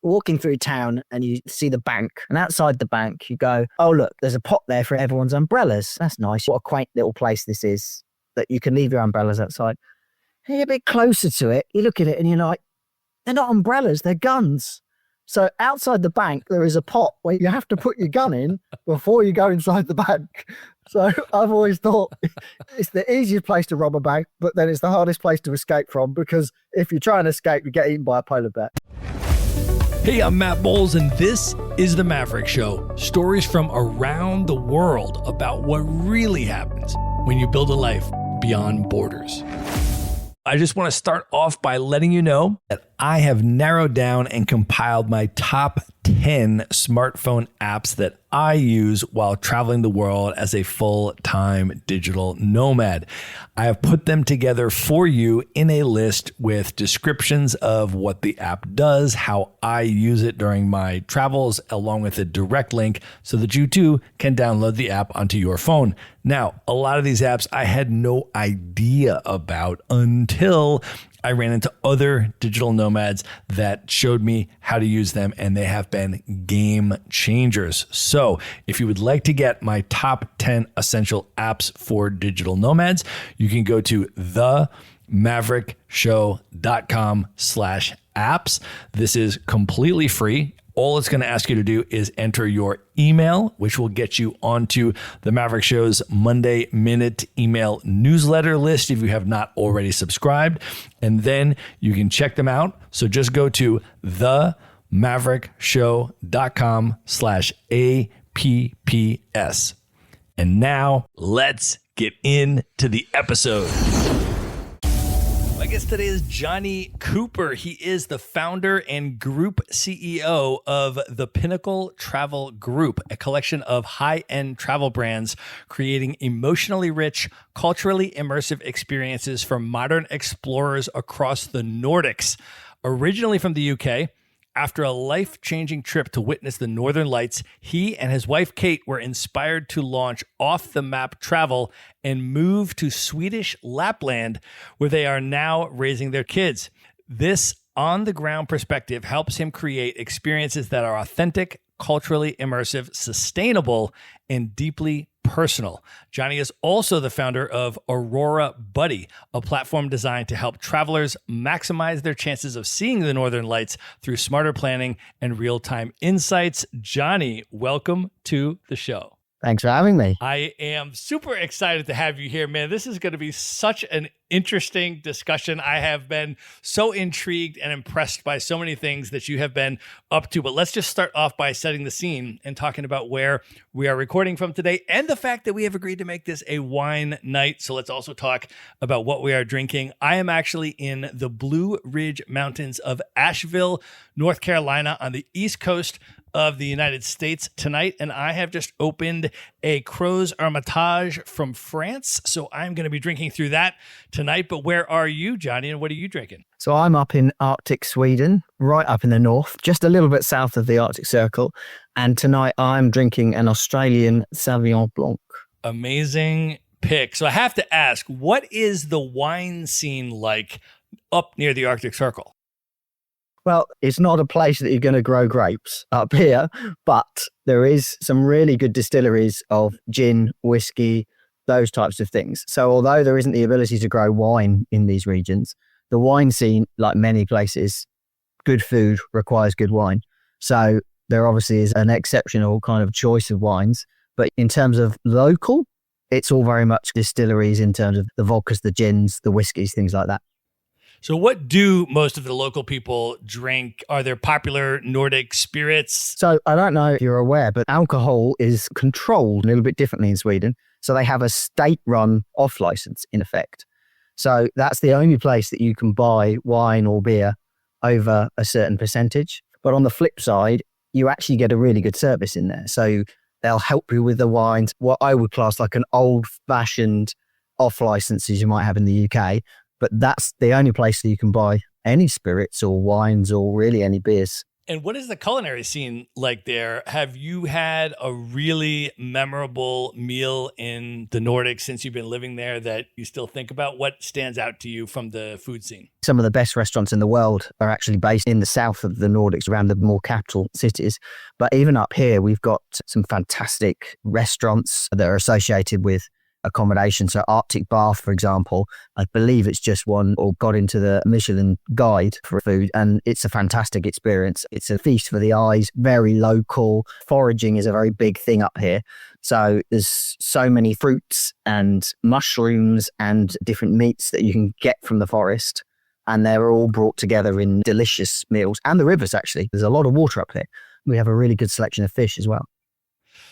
walking through town and you see the bank, and outside the bank you go, oh look, there's a pot there for everyone's umbrellas. That's nice. What a quaint little place this is that you can leave your umbrellas outside. And you're a bit closer to it, you look at it and you're like, they're not umbrellas, they're guns. So outside the bank, there is a pot where you have to put your gun in before you go inside the bank. So I've always thought it's the easiest place to rob a bank, but then it's the hardest place to escape from, because if you try and escape, you get eaten by a polar bear. Hey, I'm Matt Bowles, and this is The Maverick Show. Stories from around the world about what really happens when you build a life beyond borders. I just want to start off by letting you know that I have narrowed down and compiled my top 10 smartphone apps that I use while traveling the world as a full-time digital nomad. I have put them together for you in a list with descriptions of what the app does, how I use it during my travels, along with a direct link so that you too can download the app onto your phone. Now, a lot of these apps I had no idea about until I ran into other digital nomads that showed me how to use them, and they have been game changers. So if you would like to get my top 10 essential apps for digital nomads, you can go to themaverickshow.com/apps. This is completely free. All it's going to ask you to do is enter your email, which will get you onto the Maverick Show's Monday Minute email newsletter list if you have not already subscribed. And then you can check them out. So just go to themaverickshow.com/apps. And now let's get into the episode. My guest today is Jonny Cooper. He is the founder and group CEO of the Pinnacle Travel Group, a collection of high-end travel brands creating emotionally rich, culturally immersive experiences for modern explorers across the Nordics. Originally from the UK, after a life-changing trip to witness the Northern Lights, he and his wife, Kate, were inspired to launch off-the-map travel and move to Swedish Lapland, where they are now raising their kids. This on-the-ground perspective helps him create experiences that are authentic, culturally immersive, sustainable, and deeply personal. Jonny is also the founder of Aurora Buddy, a platform designed to help travelers maximize their chances of seeing the Northern Lights through smarter planning and real-time insights. Jonny, welcome to the show. Thanks for having me. I am super excited to have you here, man. This is going to be such an interesting discussion. I have been so intrigued and impressed by so many things that you have been up to. But let's just start off by setting the scene and talking about where we are recording from today and the fact that we have agreed to make this a wine night. So let's also talk about what we are drinking. I am actually in the Blue Ridge Mountains of Asheville, North Carolina, on the East Coast of the United States tonight, and I have just opened a Crozes Hermitage from France, so I'm going to be drinking through that tonight. But where are you, Jonny, and what are you drinking? So I'm up in Arctic Sweden, right up in the north, just a little bit south of the Arctic Circle, and tonight I'm drinking an Australian Sauvignon Blanc. Amazing pick. So I have to ask, what is the wine scene like up near the Arctic Circle? Well, it's not a place that you're going to grow grapes up here, but there is some really good distilleries of gin, whiskey, those types of things. So although there isn't the ability to grow wine in these regions, the wine scene, like many places, good food requires good wine. So there obviously is an exceptional kind of choice of wines. But in terms of local, it's all very much distilleries in terms of the vodkas, the gins, the whiskeys, things like that. So what do most of the local people drink? Are there popular Nordic spirits? So I don't know if you're aware, but alcohol is controlled a little bit differently in Sweden. So they have a state-run off-license in effect. So that's the only place that you can buy wine or beer over a certain percentage. But on the flip side, you actually get a really good service in there. So they'll help you with the wines, what I would class like an old-fashioned off-licenses you might have in the UK. But that's the only place that you can buy any spirits or wines or really any beers. And what is the culinary scene like there? Have you had a really memorable meal in the Nordics since you've been living there that you still think about? What stands out to you from the food scene? Some of the best restaurants in the world are actually based in the south of the Nordics, around the more capital cities. But even up here, we've got some fantastic restaurants that are associated with accommodation. So Arctic Bath, for example, I believe it's just won or got into the Michelin guide for food, and it's a fantastic experience. It's a feast for the eyes, very local. Foraging is a very big thing up here. So there's so many fruits and mushrooms and different meats that you can get from the forest, and they're all brought together in delicious meals. And the rivers, actually. There's a lot of water up here. We have a really good selection of fish as well.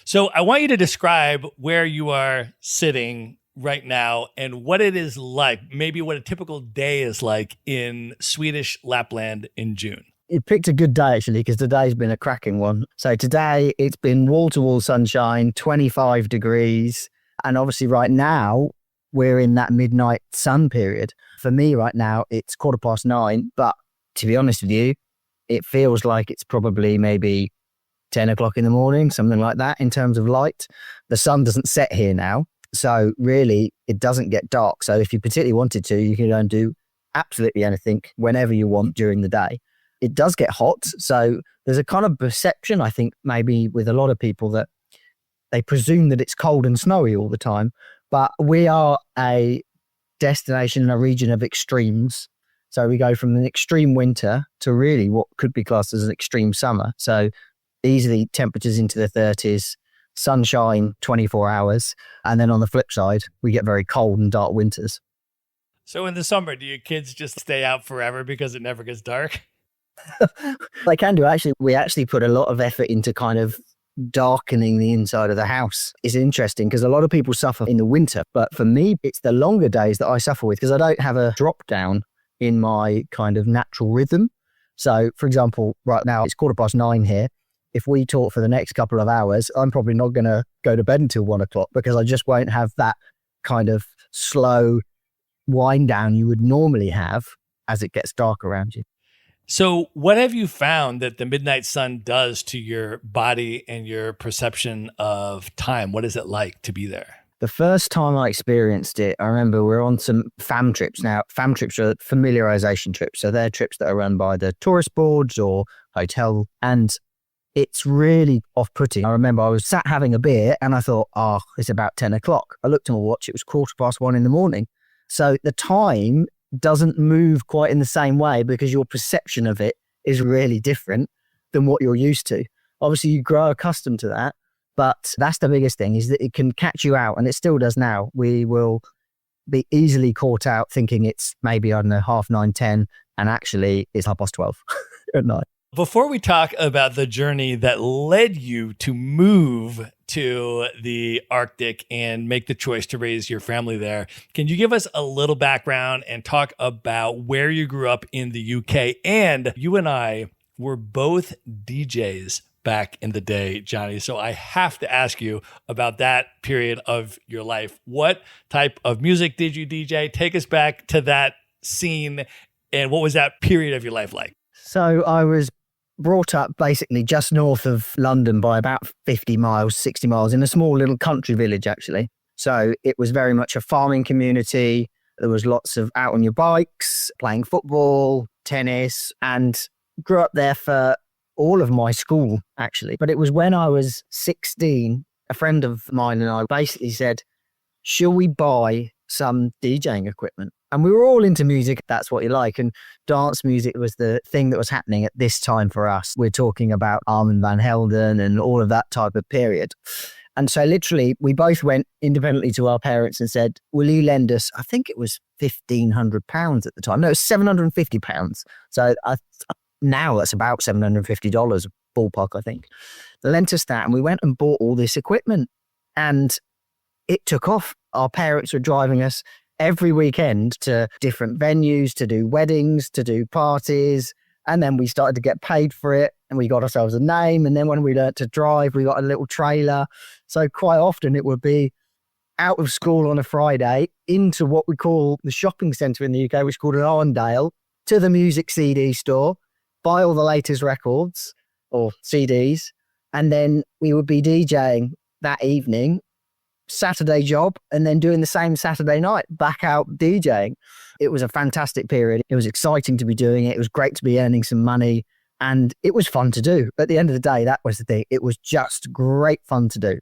So I want you to describe where you are sitting right now and what it is like, maybe what a typical day is like in Swedish Lapland in June. You picked a good day, actually, because today's been a cracking one. So today it's been wall-to-wall sunshine, 25 degrees. And obviously right now we're in that midnight sun period. For me right now, it's 9:15. But to be honest with you, it feels like it's probably maybe 10 o'clock in the morning, something like that in terms of light. The sun doesn't set here now. So really, it doesn't get dark. So if you particularly wanted to, you can go and do absolutely anything whenever you want during the day. It does get hot. So there's a kind of perception, I think, maybe with a lot of people that they presume that it's cold and snowy all the time. But we are a destination and a region of extremes. So we go from an extreme winter to really what could be classed as an extreme summer. So easily temperatures into the 30s, sunshine 24 hours. And then on the flip side, we get very cold and dark winters. So in the summer, do your kids just stay out forever because it never gets dark? They can do, actually. We actually put a lot of effort into kind of darkening the inside of the house. It's interesting because a lot of people suffer in the winter. But for me, it's the longer days that I suffer with because I don't have a drop down in my kind of natural rhythm. So, for example, right now it's 9:15 here. If we talk for the next couple of hours, I'm probably not going to go to bed until 1 o'clock because I just won't have that kind of slow wind down you would normally have as it gets dark around you. So what have you found that the midnight sun does to your body and your perception of time? What is it like to be there? The first time I experienced it, I remember we were on some fam trips. Now, fam trips are familiarization trips. So they're trips that are run by the tourist boards or hotel, and it's really off-putting. I remember I was sat having a beer and I thought, it's about 10 o'clock. I looked at my watch, it was 1:15 in the morning. So the time doesn't move quite in the same way because your perception of it is really different than what you're used to. Obviously, you grow accustomed to that, but that's the biggest thing, is that it can catch you out, and it still does now. We will be easily caught out thinking it's maybe, 9:30, 10, and actually it's 12:30 at night. Before we talk about the journey that led you to move to the Arctic and make the choice to raise your family there, can you give us a little background and talk about where you grew up in the UK? And you and I were both DJs back in the day, Jonny. So I have to ask you about that period of your life. What type of music did you DJ? Take us back to that scene, and what was that period of your life like? So I was brought up basically just north of London by about 50 miles, 60 miles in a small little country village, actually. So it was very much a farming community. There was lots of out on your bikes, playing football, tennis, and grew up there for all of my school, actually. But it was when I was 16, a friend of mine and I basically said, shall we buy some DJing equipment? And we were all into music. That's what you like. And dance music was the thing that was happening at this time for us. We're talking about Armand van Helden and all of that type of period. And so literally we both went independently to our parents and said, will you lend us, I think it was £1,500 at the time. No, it was £750. So now that's about $750 ballpark, I think. They lent us that and we went and bought all this equipment, and it took off. Our parents were driving us every weekend to different venues, to do weddings, to do parties. And then we started to get paid for it, and we got ourselves a name. And then when we learned to drive, we got a little trailer. So quite often it would be out of school on a Friday into what we call the shopping centre in the UK, which is called an Arndale, to the music CD store, buy all the latest records or CDs, and then we would be DJing that evening, Saturday job, and then doing the same Saturday night, back out DJing. It was a fantastic period. It was exciting to be doing it. It was great to be earning some money, and it was fun to do. At the end of the day, that was the thing. It was just great fun to do.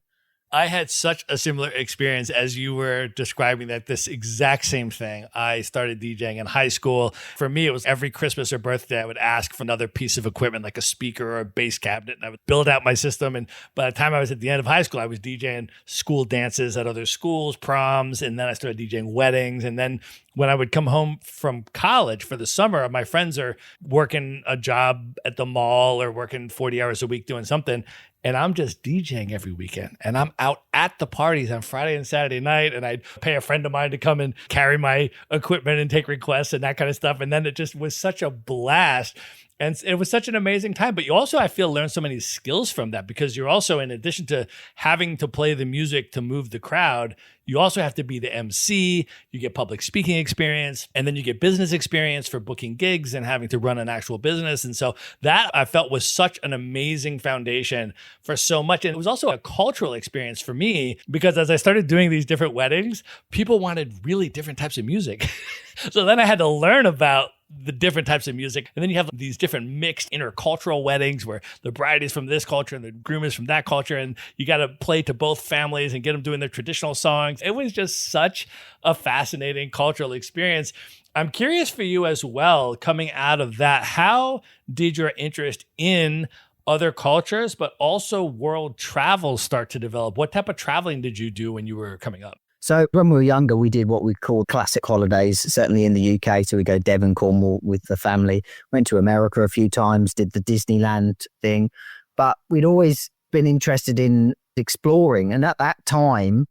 I had such a similar experience as you were describing that, this exact same thing. I started DJing in high school. For me, it was every Christmas or birthday, I would ask for another piece of equipment like a speaker or a bass cabinet, and I would build out my system. And by the time I was at the end of high school, I was DJing school dances at other schools, proms, and then I started DJing weddings. And then when I would come home from college for the summer, my friends are working a job at the mall or working 40 hours a week doing something. And I'm just DJing every weekend, and I'm out at the parties on Friday and Saturday night. And I'd pay a friend of mine to come and carry my equipment and take requests and that kind of stuff. And then it just was such a blast. And it was such an amazing time. But you also, I feel, learn so many skills from that, because you're also, in addition to having to play the music to move the crowd, you also have to be the MC. You get public speaking experience, and then you get business experience for booking gigs and having to run an actual business. And so that, I felt, was such an amazing foundation for so much. And it was also a cultural experience for me, because as I started doing these different weddings, people wanted really different types of music. So then I had to learn about the different types of music. And then you have these different mixed intercultural weddings where the bride is from this culture and the groom is from that culture. And you got to play to both families and get them doing their traditional songs. It was just such a fascinating cultural experience. I'm curious for you as well, coming out of that, how did your interest in other cultures, but also world travel start to develop? What type of traveling did you do when you were coming up? So when we were younger, we did what we called classic holidays, certainly in the UK. So we go Devon, Cornwall with the family, went to America a few times, did the Disneyland thing. But we'd always been interested in exploring. And at that time,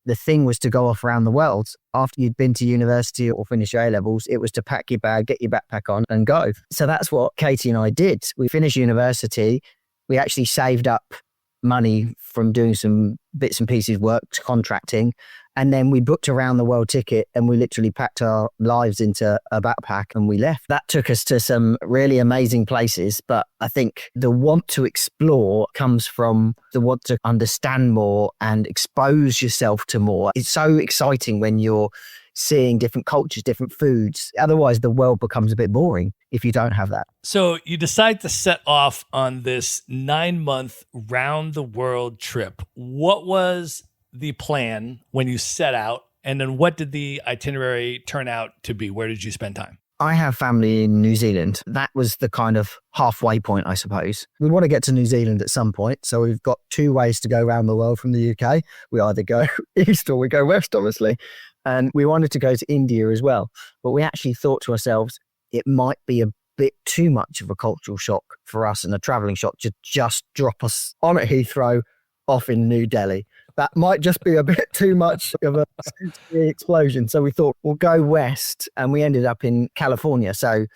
the thing was to go off around the world. After you'd been to university or finish your A-levels, it was to pack your bag, get your backpack on and go. So that's what Katie and I did. We finished university. We actually saved up money from doing some bits and pieces work, contracting, and then we booked a round the world ticket, and we literally packed our lives into a backpack and we left. That took us to some really amazing places, but I think the want to explore comes from the want to understand more and expose yourself to more. It's so exciting when you're seeing different cultures, different foods. Otherwise, the world becomes a bit boring if you don't have that. So you decide to set off on this 9-month round the world trip. What was the plan when you set out? And then what did the itinerary turn out to be? Where did you spend time? I have family in New Zealand. That was the kind of halfway point, I suppose. We want to get to New Zealand at some point. So we've got 2 ways to go around the world from the UK. We either go east or we go west, obviously. And we wanted to go to India as well. But we actually thought to ourselves, it might be a bit too much of a cultural shock for us and a traveling shock to just drop us on at Heathrow off in New Delhi. That might just be a bit too much of a sensory explosion. So we thought we'll go west, and we ended up in California. So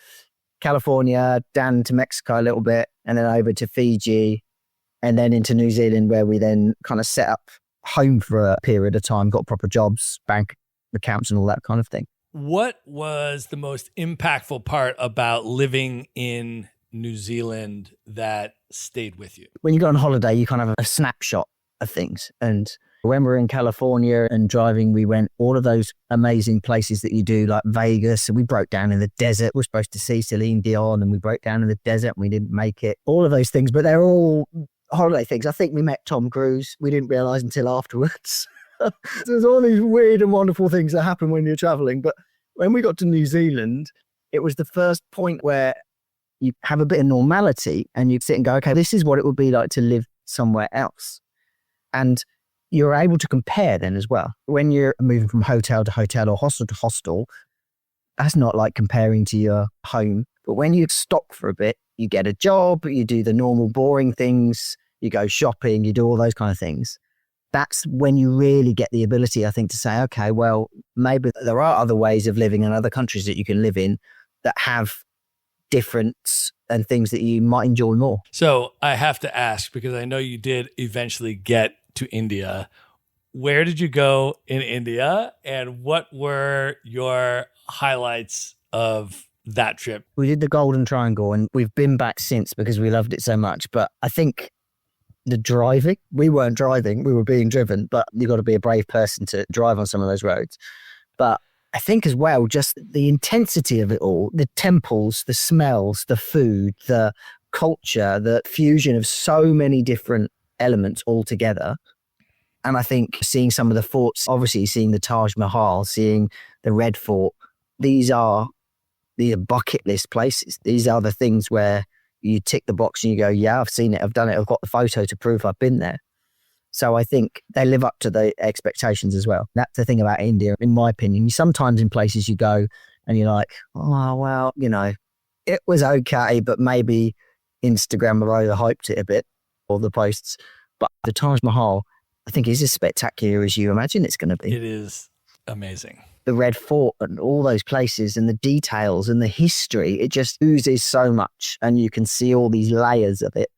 California, down to Mexico a little bit, and then over to Fiji, and then into New Zealand, where we then kind of set up home for a period of time, got proper jobs, bank accounts and all that kind of thing. What was the most impactful part about living in New Zealand that stayed with you? When you go on holiday, you kind of have a snapshot of things. And when we were in California and driving, we went all of those amazing places that you do, like Vegas, and we broke down in the desert. We were supposed to see Celine Dion, and we broke down in the desert and we didn't make it. All of those things, but they're all holiday things. I think we met Tom Cruise. We didn't realize until afterwards. There's all these weird and wonderful things that happen when you're traveling. But when we got to New Zealand, it was the first point where you have a bit of normality and you sit and go, okay, this is what it would be like to live somewhere else. And you're able to compare then as well. When you're moving from hotel to hotel or hostel to hostel, that's not like comparing to your home. But when you stop for a bit, you get a job, you do the normal boring things, you go shopping, you do all those kind of things. That's when you really get the ability, I think, to say, okay, well, maybe there are other ways of living in other countries that you can live in that have difference and things that you might enjoy more. So I have to ask, because I know you did eventually get to India. Where did you go in India, and what were your highlights of that trip? We did the Golden Triangle and we've been back since because we loved it so much. But I think the driving, we weren't driving, we were being driven, but you got to be a brave person to drive on some of those roads. But I think as well, just the intensity of it all, the temples, the smells, the food, the culture, the fusion of so many different elements all together. And I think seeing some of the forts, obviously seeing the Taj Mahal, seeing the Red Fort, these are the bucket list places. These are the things where you tick the box and you go, yeah, I've seen it, I've done it, I've got the photo to prove I've been there. So I think they live up to the expectations as well. That's the thing about India, in my opinion. Sometimes in places you go and you're like, oh, well, you know, it was okay, but maybe Instagram have overhyped it a bit, or the posts. But the Taj Mahal, I think, is as spectacular as you imagine it's going to be. It is amazing. The Red Fort and all those places and the details and the history, it just oozes so much and you can see all these layers of it.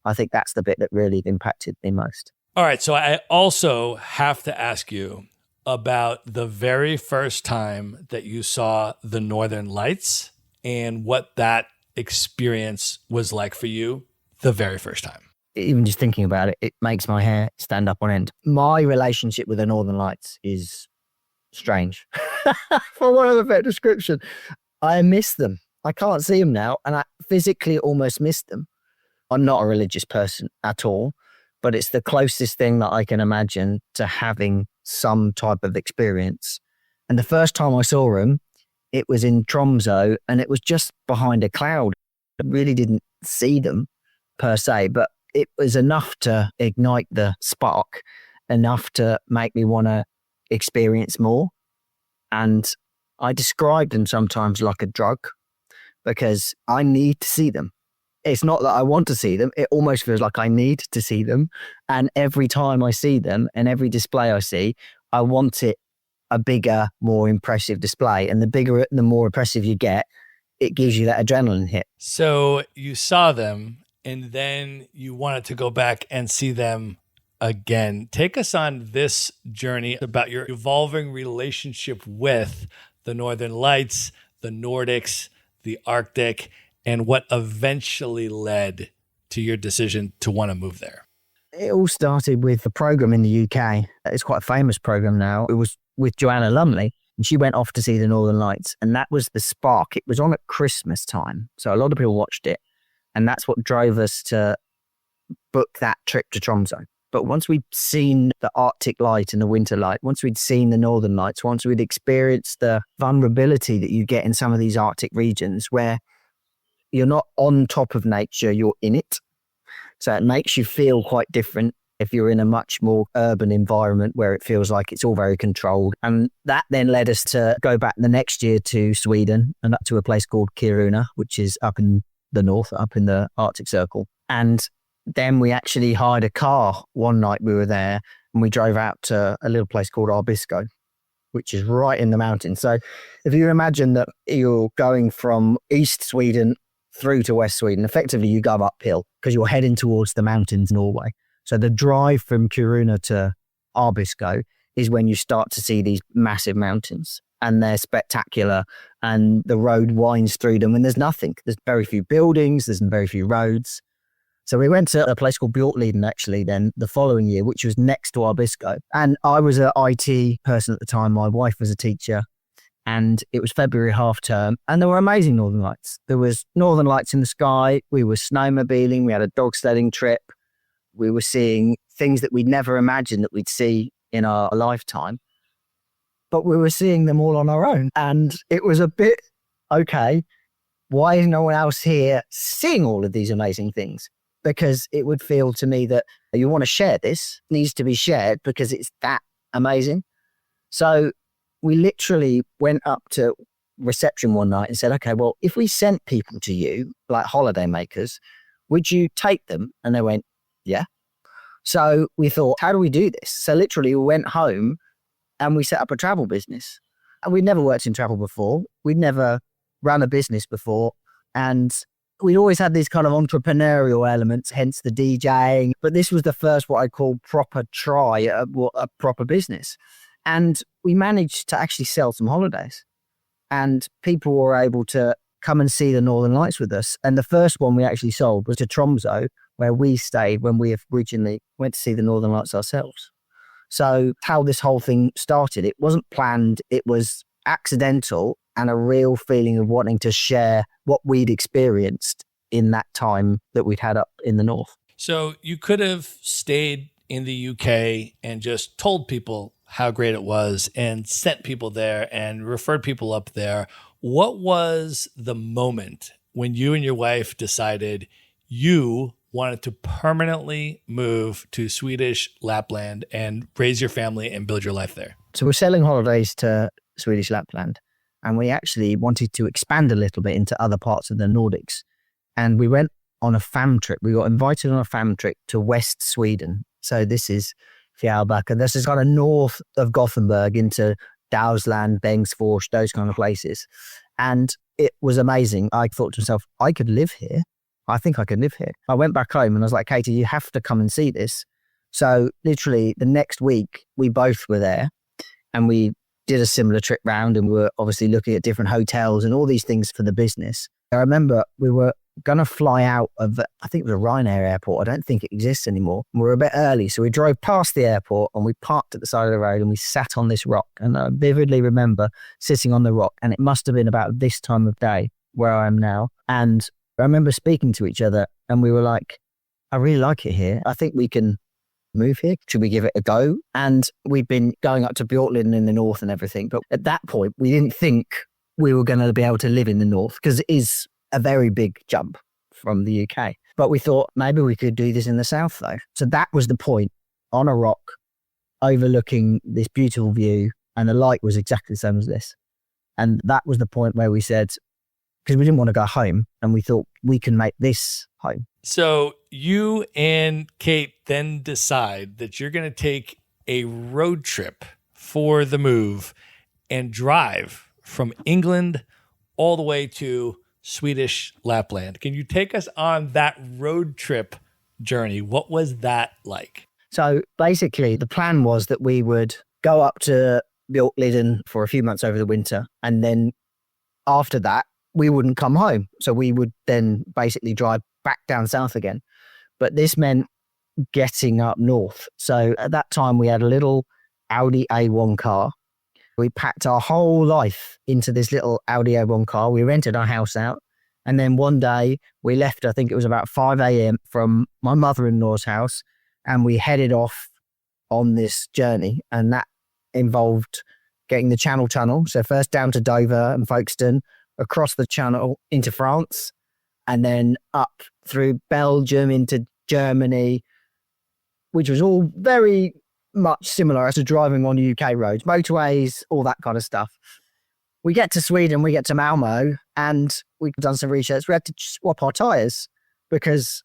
I think that's the bit that really impacted me most. All right, so I also have to ask you about the very first time that you saw the Northern Lights and what that experience was like for you the very first time. Even just thinking about it, it makes my hair stand up on end. My relationship with the Northern Lights is strange. For one of the better description, I miss them. I can't see them now, and I physically almost miss them. I'm not a religious person at all, but it's the closest thing that I can imagine to having some type of experience. And the first time I saw them, it was in Tromsø, and it was just behind a cloud. I really didn't see them per se, but it was enough to ignite the spark, enough to make me want to experience more. And I describe them sometimes like a drug because I need to see them. It's not that I want to see them. It almost feels like I need to see them. And every time I see them and every display I see, I want it a bigger, more impressive display. And the bigger, the more impressive you get, it gives you that adrenaline hit. So you saw them and then you wanted to go back and see them again. Take us on this journey about your evolving relationship with the Northern Lights, the Nordics, the Arctic, and what eventually led to your decision to want to move there. It all started with a program in the UK. It's quite a famous program now. It was with Joanna Lumley, and she went off to see the Northern Lights, and that was the spark. It was on at Christmas time, so a lot of people watched it, and that's what drove us to book that trip to Tromsø. But once we'd seen the Arctic light and the winter light, once we'd seen the Northern Lights, once we'd experienced the vulnerability that you get in some of these Arctic regions where you're not on top of nature, you're in it. So it makes you feel quite different if you're in a much more urban environment where it feels like it's all very controlled. And that then led us to go back the next year to Sweden and up to a place called Kiruna, which is up in the north, up in the Arctic Circle. And then we actually hired a car one night we were there and we drove out to a little place called Abisko, which is right in the mountains. So if you imagine that you're going from East Sweden through to West Sweden, effectively you go uphill because you're heading towards the mountains Norway. So the drive from Kiruna to Abisko is when you start to see these massive mountains and they're spectacular and the road winds through them and there's nothing. There's very few buildings, there's very few roads. So we went to a place called Bjorkliden actually then the following year, which was next to Abisko. And I was an IT person at the time. My wife was a teacher. And it was February half term and there were amazing Northern Lights. There was Northern Lights in the sky. We were snowmobiling. We had a dog sledding trip. We were seeing things that we'd never imagined that we'd see in our lifetime. But we were seeing them all on our own. And it was a bit, okay, why is no one else here seeing all of these amazing things? Because it would feel to me that you want to share this, it needs to be shared because it's that amazing. So we literally went up to reception one night and said, okay, well, if we sent people to you, like holiday makers, would you take them? And they went, yeah. So we thought, how do we do this? So literally we went home and we set up a travel business. And we'd never worked in travel before. We'd never run a business before. And we'd always had these kind of entrepreneurial elements, hence the DJing. But this was the first what I call proper try at a proper business. And we managed to actually sell some holidays and people were able to come and see the Northern Lights with us. And the first one we actually sold was to Tromsø, where we stayed when we originally went to see the Northern Lights ourselves. So how this whole thing started, it wasn't planned, it was accidental and a real feeling of wanting to share what we'd experienced in that time that we'd had up in the north. So you could have stayed in the UK and just told people how great it was and sent people there and referred people up there. What was the moment when you and your wife decided you wanted to permanently move to Swedish Lapland and raise your family and build your life there? So we're selling holidays to Swedish Lapland, and we actually wanted to expand a little bit into other parts of the Nordics. And we went on a fam trip. We got invited on a fam trip to West Sweden. So this is Fjällbacka, and this is kind of north of Gothenburg into Dalsland, Bengtsfors, those kind of places. And it was amazing. I thought to myself, I could live here. I think I could live here. I went back home and I was like, Katie, you have to come and see this. So literally the next week, we both were there and we did a similar trip round, and we were obviously looking at different hotels and all these things for the business. I remember we were going to fly out of, I think it was a Ryanair airport. I don't think it exists anymore. We were a bit early. So we drove past the airport and we parked at the side of the road and we sat on this rock. And I vividly remember sitting on the rock, and it must have been about this time of day where I am now. And I remember speaking to each other and we were like, I really like it here. I think we can move here. Should we give it a go? And we've been going up to Bjorkliden in the north and everything. But at that point, we didn't think we were going to be able to live in the north because it is a very big jump from the UK. But we thought maybe we could do this in the south though. So that was the point, on a rock, overlooking this beautiful view, and the light was exactly the same as this. And that was the point where we said, because we didn't want to go home, and we thought we can make this home. So you and Kate then decide that you're going to take a road trip for the move and drive from England all the way to Swedish Lapland. Can you take us on that road trip journey? What was that like? So basically the plan was that we would go up to Bjorkliden for a few months over the winter, and then after that we wouldn't come home. So we would then basically drive back down south again. But this meant getting up north. So at that time we had a little Audi A1 car. We packed our whole life into this little Audi A1 car. We rented our house out. And then one day we left, I think it was about 5 a.m. from my mother-in-law's house, and we headed off on this journey. And that involved getting the Channel Tunnel. So first down to Dover and Folkestone, across the Channel into France, and then up through Belgium into Germany, which was all very much similar as to driving on UK roads, motorways, all that kind of stuff. We get to Sweden, we get to Malmo, and we've done some research. We had to swap our tyres because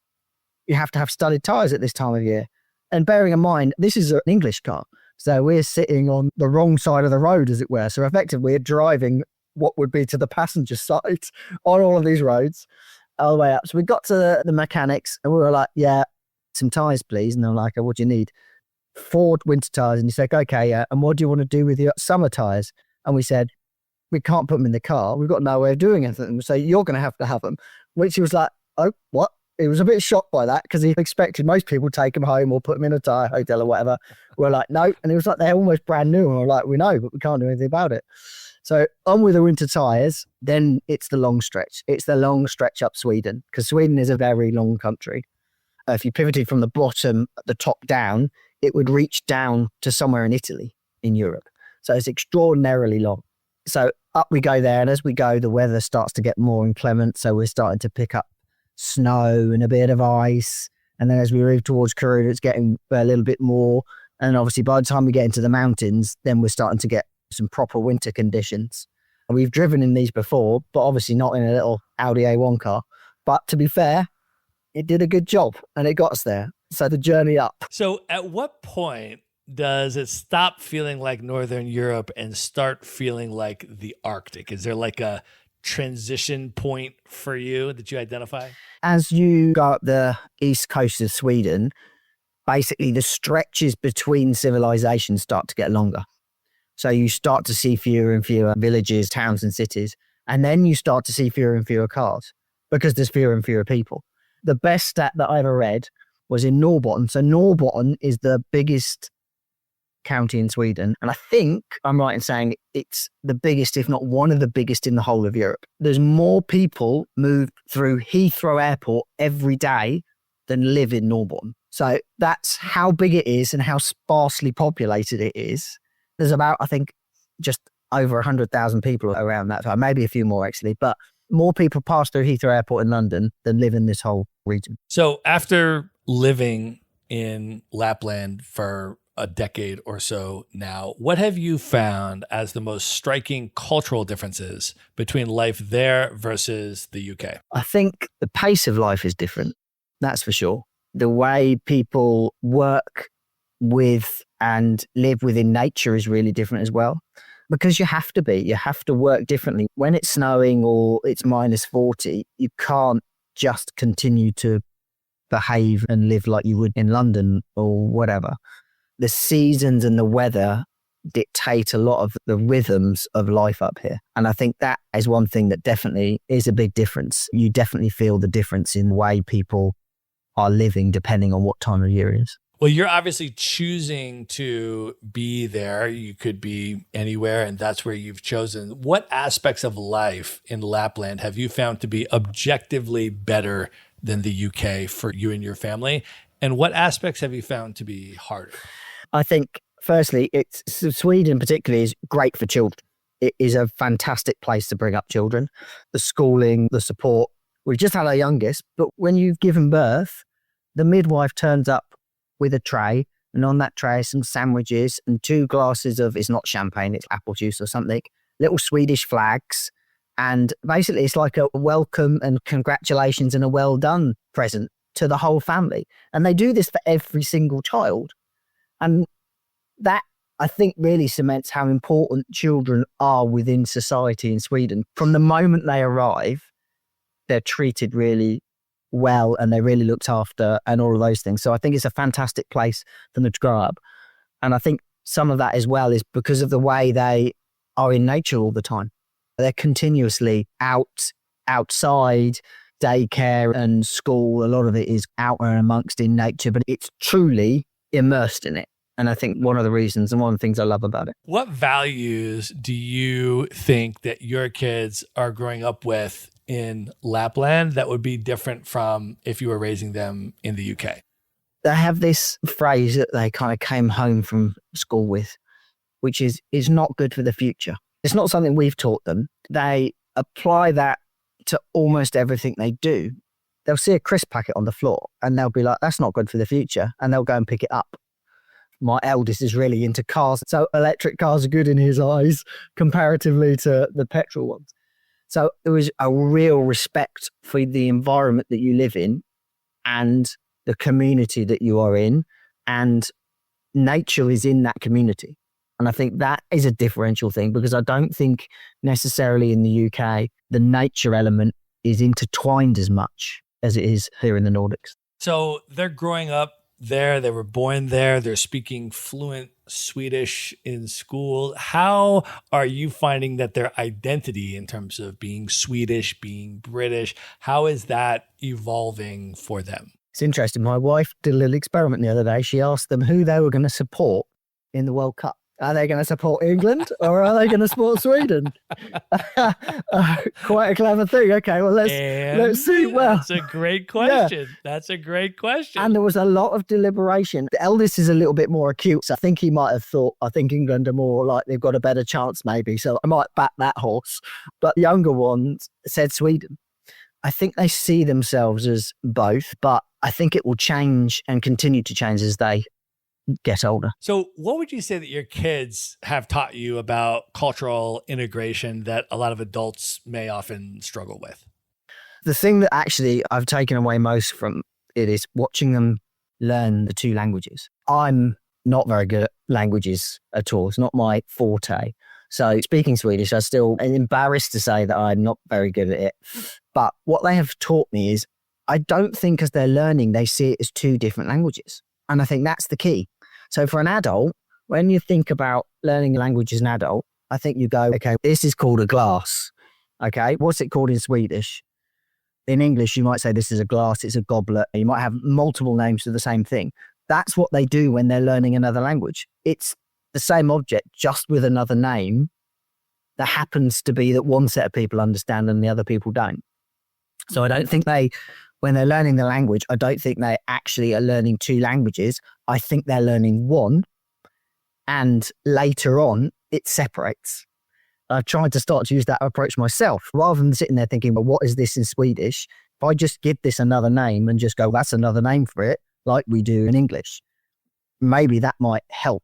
you have to have studded tyres at this time of year. And bearing in mind, this is an English car. So we're sitting on the wrong side of the road, as it were. So effectively, we're driving what would be to the passenger side on all of these roads all the way up. So we got to the mechanics and we were like, yeah, some tyres, please. And they're like, oh, what do you need? 4 winter tyres. And he's like, okay, yeah. And what do you want to do with your summer tyres? And we said, we can't put them in the car. We've got no way of doing anything. So you're going to have them. Which he was like, oh, what? He was a bit shocked by that because he expected most people take them home or put them in a tyre hotel or whatever. We're like, no. And it was like, they're almost brand new. And we're like, we know, but we can't do anything about it. So on with the winter tyres, then it's the long stretch. It's the long stretch up Sweden, because Sweden is a very long country. If you pivoted from the bottom, the top down, it would reach down to somewhere in Italy, in Europe. So it's extraordinarily long. So up we go there, and as we go, the weather starts to get more inclement. So we're starting to pick up snow and a bit of ice. And then as we move towards Kiruna, it's getting a little bit more. And obviously by the time we get into the mountains, then we're starting to get some proper winter conditions. And we've driven in these before, but obviously not in a little Audi A1 car. But to be fair, it did a good job and it got us there. So the journey up. So at what point does it stop feeling like Northern Europe and start feeling like the Arctic? Is there like a transition point for you that you identify? As you go up the east coast of Sweden, basically the stretches between civilizations start to get longer. So you start to see fewer and fewer villages, towns and cities. And then you start to see fewer and fewer cars because there's fewer and fewer people. The best stat that I ever read was in Norrbotten. So Norrbotten is the biggest county in Sweden. And I think I'm right in saying it's the biggest, if not one of the biggest in the whole of Europe. There's more people move through Heathrow Airport every day than live in Norrbotten. So that's how big it is and how sparsely populated it is. There's about, I think, just over 100,000 people around that time, maybe a few more actually, but more people pass through Heathrow Airport in London than live in this whole region. So after living in Lapland for a decade or so now, what have you found as the most striking cultural differences between life there versus the UK? I think the pace of life is different, that's for sure. The way people work with and live within nature is really different as well. Because you have to work differently. When it's snowing or it's minus 40, you can't just continue to behave and live like you would in London or whatever. The seasons and the weather dictate a lot of the rhythms of life up here. And I think that is one thing that definitely is a big difference. You definitely feel the difference in the way people are living depending on what time of year it is. Well, you're obviously choosing to be there. You could be anywhere, and that's where you've chosen. What aspects of life in Lapland have you found to be objectively better than the UK for you and your family? And what aspects have you found to be harder? I think, firstly, Sweden particularly is great for children. It is a fantastic place to bring up children. The schooling, the support. We've just had our youngest, but when you've given birth, the midwife turns up with a tray, and on that tray some sandwiches and 2 glasses of, it's not champagne, it's apple juice or something, little Swedish flags. And basically it's like a welcome and congratulations and a well done present to the whole family. And they do this for every single child. And that, I think, really cements how important children are within society in Sweden. From the moment they arrive, they're treated really well and they're really looked after and all of those things. So I think it's a fantastic place for them to grow up. And I think some of that as well is because of the way they are in nature all the time. They're continuously outside, daycare and school. A lot of it is out and amongst in nature, but it's truly immersed in it. And I think one of the reasons and one of the things I love about it. What values do you think that your kids are growing up with in Lapland that would be different from if you were raising them in the UK? They have this phrase that they kind of came home from school with, which is not good for the future. It's not something we've taught them. They apply that to almost everything they do. They'll see a crisp packet on the floor and they'll be like, that's not good for the future. And they'll go and pick it up. My eldest is really into cars. So electric cars are good in his eyes comparatively to the petrol ones. So there was a real respect for the environment that you live in and the community that you are in, and nature is in that community. And I think that is a differential thing because I don't think necessarily in the UK, the nature element is intertwined as much as it is here in the Nordics. So they're growing up there. They were born there. They're speaking fluent Swedish in school. How are you finding that their identity in terms of being Swedish, being British, how is that evolving for them? It's interesting. My wife did a little experiment the other day. She asked them who they were going to support in the World Cup. Are they going to support England or are they going to support Sweden? Quite a clever thing. Okay, well, let's see. Well, that's a great question. Yeah. That's a great question. And there was a lot of deliberation. The eldest is a little bit more acute. So I think he might have thought, I think England are more like they've got a better chance maybe. So I might back that horse. But the younger ones said Sweden. I think they see themselves as both, but I think it will change and continue to change as they get older. So what would you say that your kids have taught you about cultural integration that a lot of adults may often struggle with? The thing that actually I've taken away most from it is watching them learn the 2 languages. I'm not very good at languages at all. It's not my forte. So speaking Swedish, I'm still embarrassed to say that I'm not very good at it. But what they have taught me is I don't think as they're learning, they see it as 2 different languages. And I think that's the key. So for an adult, when you think about learning a language as an adult, I think you go, okay, this is called a glass. Okay. What's it called in Swedish? In English, you might say this is a glass, it's a goblet. You might have multiple names for the same thing. That's what they do when they're learning another language. It's the same object, just with another name that happens to be that one set of people understand and the other people don't. So I don't think when they're learning the language, I don't think they actually are learning two languages. I think they're learning one, and later on, it separates. I've tried to start to use that approach myself, rather than sitting there thinking, well, what is this in Swedish? If I just give this another name and just go, that's another name for it, like we do in English, maybe that might help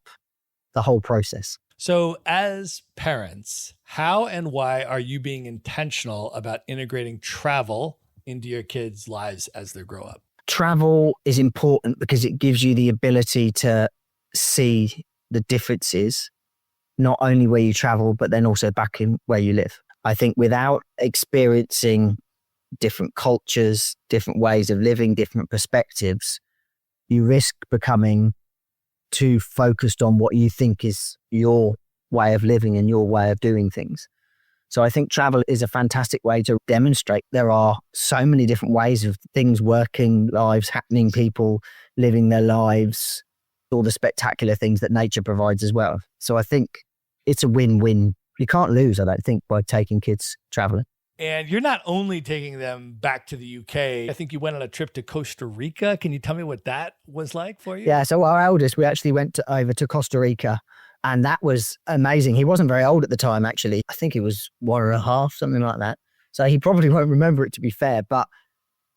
the whole process. So as parents, how and why are you being intentional about integrating travel into your kids' lives as they grow up? Travel is important because it gives you the ability to see the differences, not only where you travel, but then also back in where you live. I think without experiencing different cultures, different ways of living, different perspectives, you risk becoming too focused on what you think is your way of living and your way of doing things. So I think travel is a fantastic way to demonstrate there are so many different ways of things working, lives happening, people living their lives, all the spectacular things that nature provides as well. So I think it's a win-win. You can't lose, I don't think, by taking kids traveling. And you're not only taking them back to the UK. I think you went on a trip to Costa Rica. Can you tell me what that was like for you? Yeah, so our eldest, we actually went over to Costa Rica, and that was amazing. He wasn't very old at the time, actually. I think he was 1.5, something like that. So he probably won't remember it, to be fair, but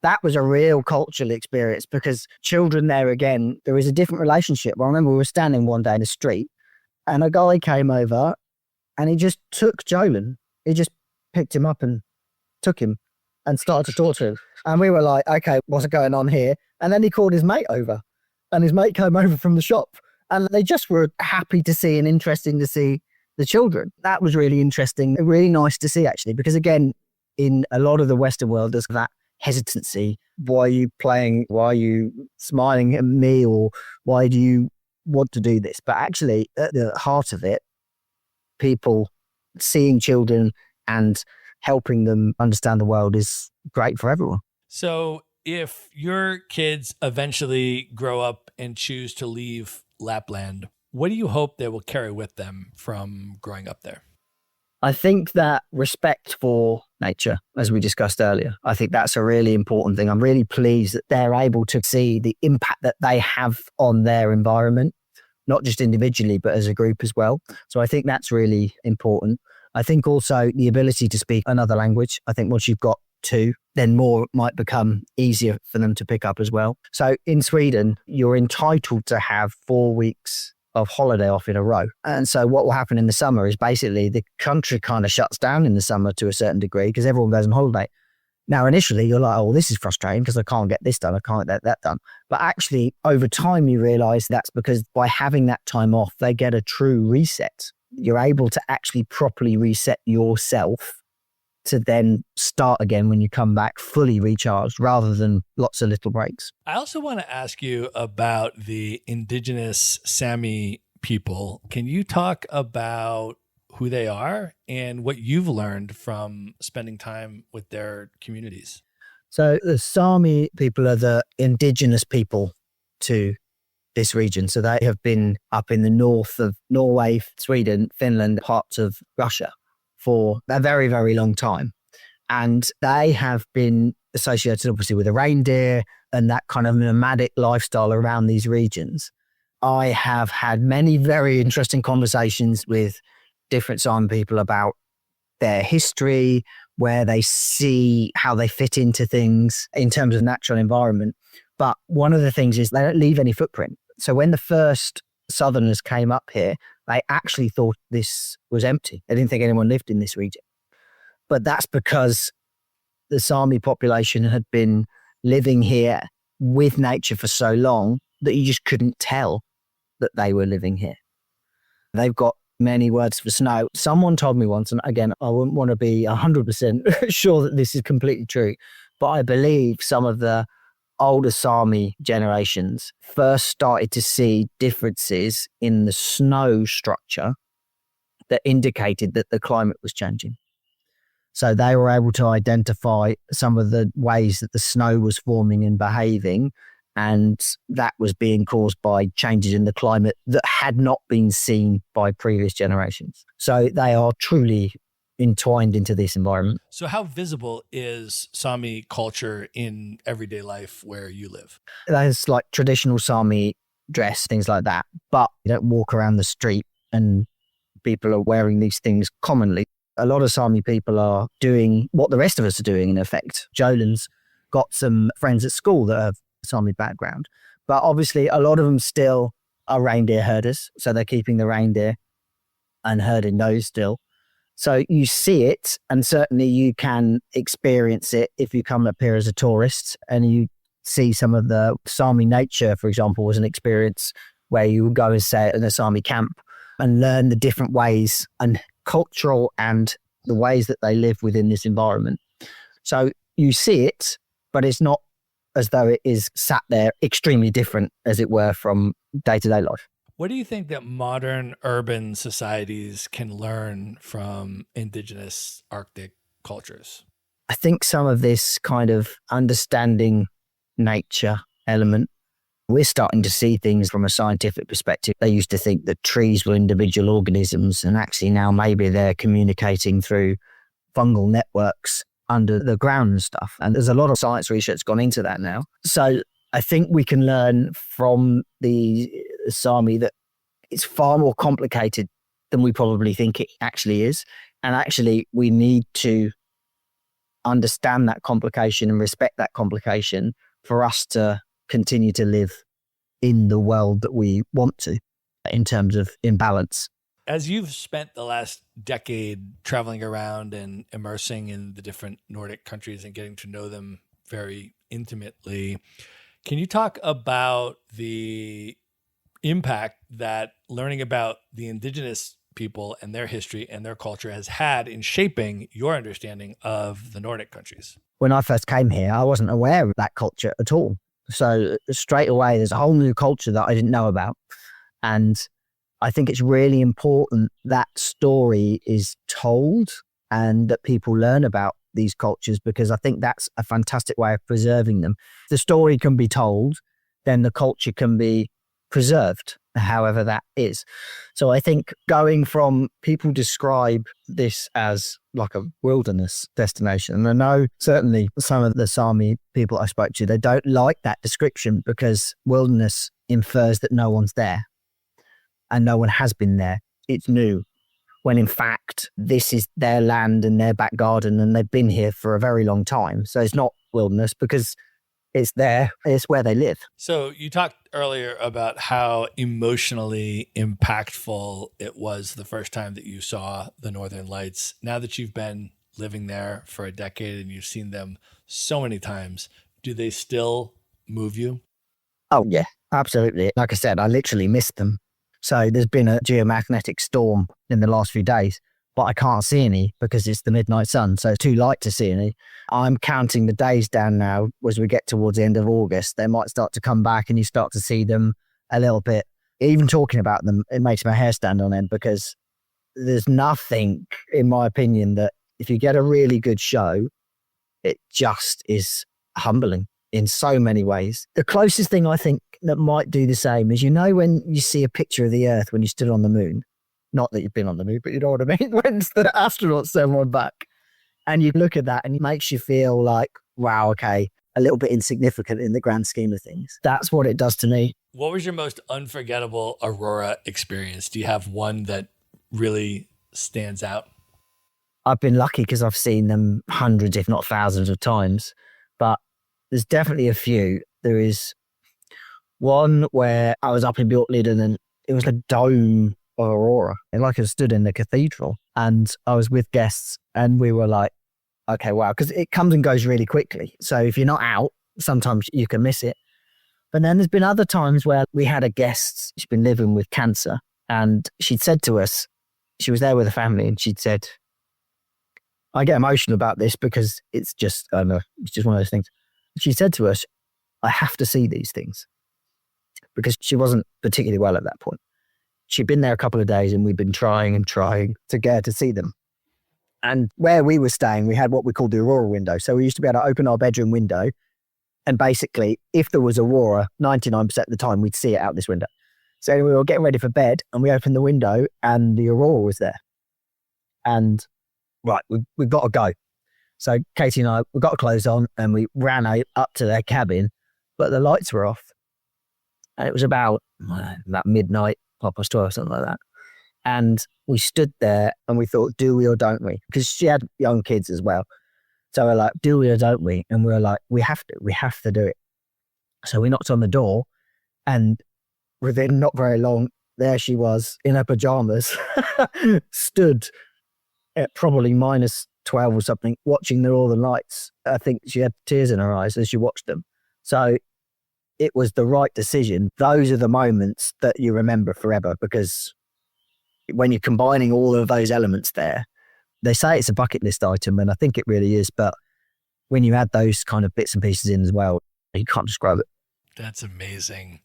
that was a real cultural experience because children there, again, there is a different relationship. I remember we were standing one day in the street and a guy came over and he just took Jolan. He just picked him up and took him and started to talk to him. And we were like, okay, what's going on here? And then he called his mate over and his mate came over from the shop and they just were happy to see and interesting to see the children. That was really interesting, really nice to see actually, because again, in a lot of the Western world, there's that hesitancy. Why are you playing? Why are you smiling at me? Or why do you want to do this? But actually at the heart of it, people seeing children and helping them understand the world is great for everyone. So if your kids eventually grow up and choose to leave Lapland, what do you hope they will carry with them from growing up there? I think that respect for nature, as we discussed earlier, I think that's a really important thing. I'm really pleased that they're able to see the impact that they have on their environment, not just individually, but as a group as well. So I think that's really important. I think also the ability to speak another language. I think once you've got two, then more might become easier for them to pick up as well. So in Sweden, you're entitled to have 4 weeks of holiday off in a row. And so what will happen in the summer is basically the country kind of shuts down in the summer to a certain degree because everyone goes on holiday. Now, initially, you're like, oh, this is frustrating because I can't get this done. I can't get that done. But actually, over time, you realize that's because by having that time off, they get a true reset. You're able to actually properly reset yourself to then start again when you come back fully recharged rather than lots of little breaks. I also want to ask you about the Indigenous Sámi people. Can you talk about who they are and what you've learned from spending time with their communities? So the Sámi people are the indigenous people to this region. So they have been up in the north of Norway, Sweden, Finland, parts of Russia for a very, very long time. And they have been associated obviously with the reindeer and that kind of nomadic lifestyle around these regions. I have had many very interesting conversations with different Sámi people about their history, where they see how they fit into things in terms of natural environment. But one of the things is they don't leave any footprint. So when the first Southerners came up here, they actually thought this was empty. They didn't think anyone lived in this region. But that's because the Sámi population had been living here with nature for so long that you just couldn't tell that they were living here. They've got many words for snow. Someone told me once, and again, I wouldn't want to be 100% sure that this is completely true, but I believe some of the older Sámi generations first started to see differences in the snow structure that indicated that the climate was changing. So they were able to identify some of the ways that the snow was forming and behaving. And that was being caused by changes in the climate that had not been seen by previous generations. So they are truly entwined into this environment. So how visible is Sámi culture in everyday life where you live? There's like traditional Sámi dress, things like that, but you don't walk around the street and people are wearing these things commonly. A lot of Sámi people are doing what the rest of us are doing, in effect. Jolin's got some friends at school that have Sámi background, but obviously a lot of them still are reindeer herders. So they're keeping the reindeer and herding those still. So you see it, and certainly you can experience it if you come up here as a tourist and you see some of the Sámi nature, for example, was an experience where you would go and stay in a Sámi camp and learn the different ways and cultural and the ways that they live within this environment. So you see it, but it's not as though it is sat there extremely different, as it were, from day-to-day life. What do you think that modern urban societies can learn from indigenous Arctic cultures? I think some of this kind of understanding nature element, we're starting to see things from a scientific perspective. They used to think that trees were individual organisms, and actually now maybe they're communicating through fungal networks under the ground and stuff. And there's a lot of science research gone into that now. So I think we can learn from the Sámi that it's far more complicated than we probably think it actually is. And actually, we need to understand that complication and respect that complication for us to continue to live in the world that we want to, in terms of imbalance. As you've spent the last decade traveling around and immersing in the different Nordic countries and getting to know them very intimately, can you talk about the impact that learning about the indigenous people and their history and their culture has had in shaping your understanding of the Nordic countries? When I first came here, I wasn't aware of that culture at all. So straight away, there's a whole new culture that I didn't know about. And I think it's really important that story is told and that people learn about these cultures, because I think that's a fantastic way of preserving them. If the story can be told, then the culture can be preserved, however that is. So I think going from, people describe this as like a wilderness destination. And I know certainly some of the Sámi people I spoke to, they don't like that description because wilderness infers that no one's there and no one has been there. It's new. When in fact, this is their land and their back garden and they've been here for a very long time. So it's not wilderness because it's there, it's where they live. So you talked earlier about how emotionally impactful it was the first time that you saw the Northern Lights. Now that you've been living there for a decade and you've seen them so many times, do they still move you? Oh yeah, absolutely. Like I said, I literally missed them. So there's been a geomagnetic storm in the last few days, but I can't see any because it's the midnight sun. So it's too light to see any. I'm counting the days down now as we get towards the end of August. They might start to come back and you start to see them a little bit. Even talking about them, it makes my hair stand on end, because there's nothing, in my opinion, that if you get a really good show, it just is humbling in so many ways. The closest thing I think that might do the same is, you know, when you see a picture of the Earth when you stood on the moon, not that you've been on the moon, but you know what I mean, when the astronauts send one back and you look at that and it makes you feel like, wow, okay, a little bit insignificant in the grand scheme of things. That's what it does to me. What was your most unforgettable Aurora experience? Do you have one that really stands out? I've been lucky because I've seen them hundreds, if not thousands of times, but there's definitely a few. There is one where I was up in Bjorkliden and it was a dome of Aurora. And like I stood in the cathedral and I was with guests and we were like, okay, wow, because it comes and goes really quickly. So if you're not out, sometimes you can miss it. But then there's been other times where we had a guest, she'd been living with cancer, and she'd said to us, she was there with a family, and she'd said, I get emotional about this because it's just, I don't know, it's just one of those things. She said to us, I have to see these things, because she wasn't particularly well at that point. She'd been there a couple of days and we'd been trying and trying to get her to see them. And where we were staying, we had what we called the Aurora window. So we used to be able to open our bedroom window. And basically, if there was Aurora, 99% of the time, we'd see it out this window. So we were getting ready for bed and we opened the window and the Aurora was there. And right, we've got to go. So Katie and I, we got our clothes on and we ran up to their cabin, but the lights were off. And it was about midnight, 12:30, something like that. And we stood there and we thought, do we or don't we? Because she had young kids as well. So we're like, do we or don't we? And we were like, we have to do it. So we knocked on the door and within not very long, there she was in her pajamas, stood at probably -12 or something, watching the Northern Lights. I think she had tears in her eyes as she watched them. So it was the right decision. Those are the moments that you remember forever, because when you're combining all of those elements there, they say it's a bucket list item, and I think it really is. But when you add those kind of bits and pieces in as well, you can't describe it. That's amazing.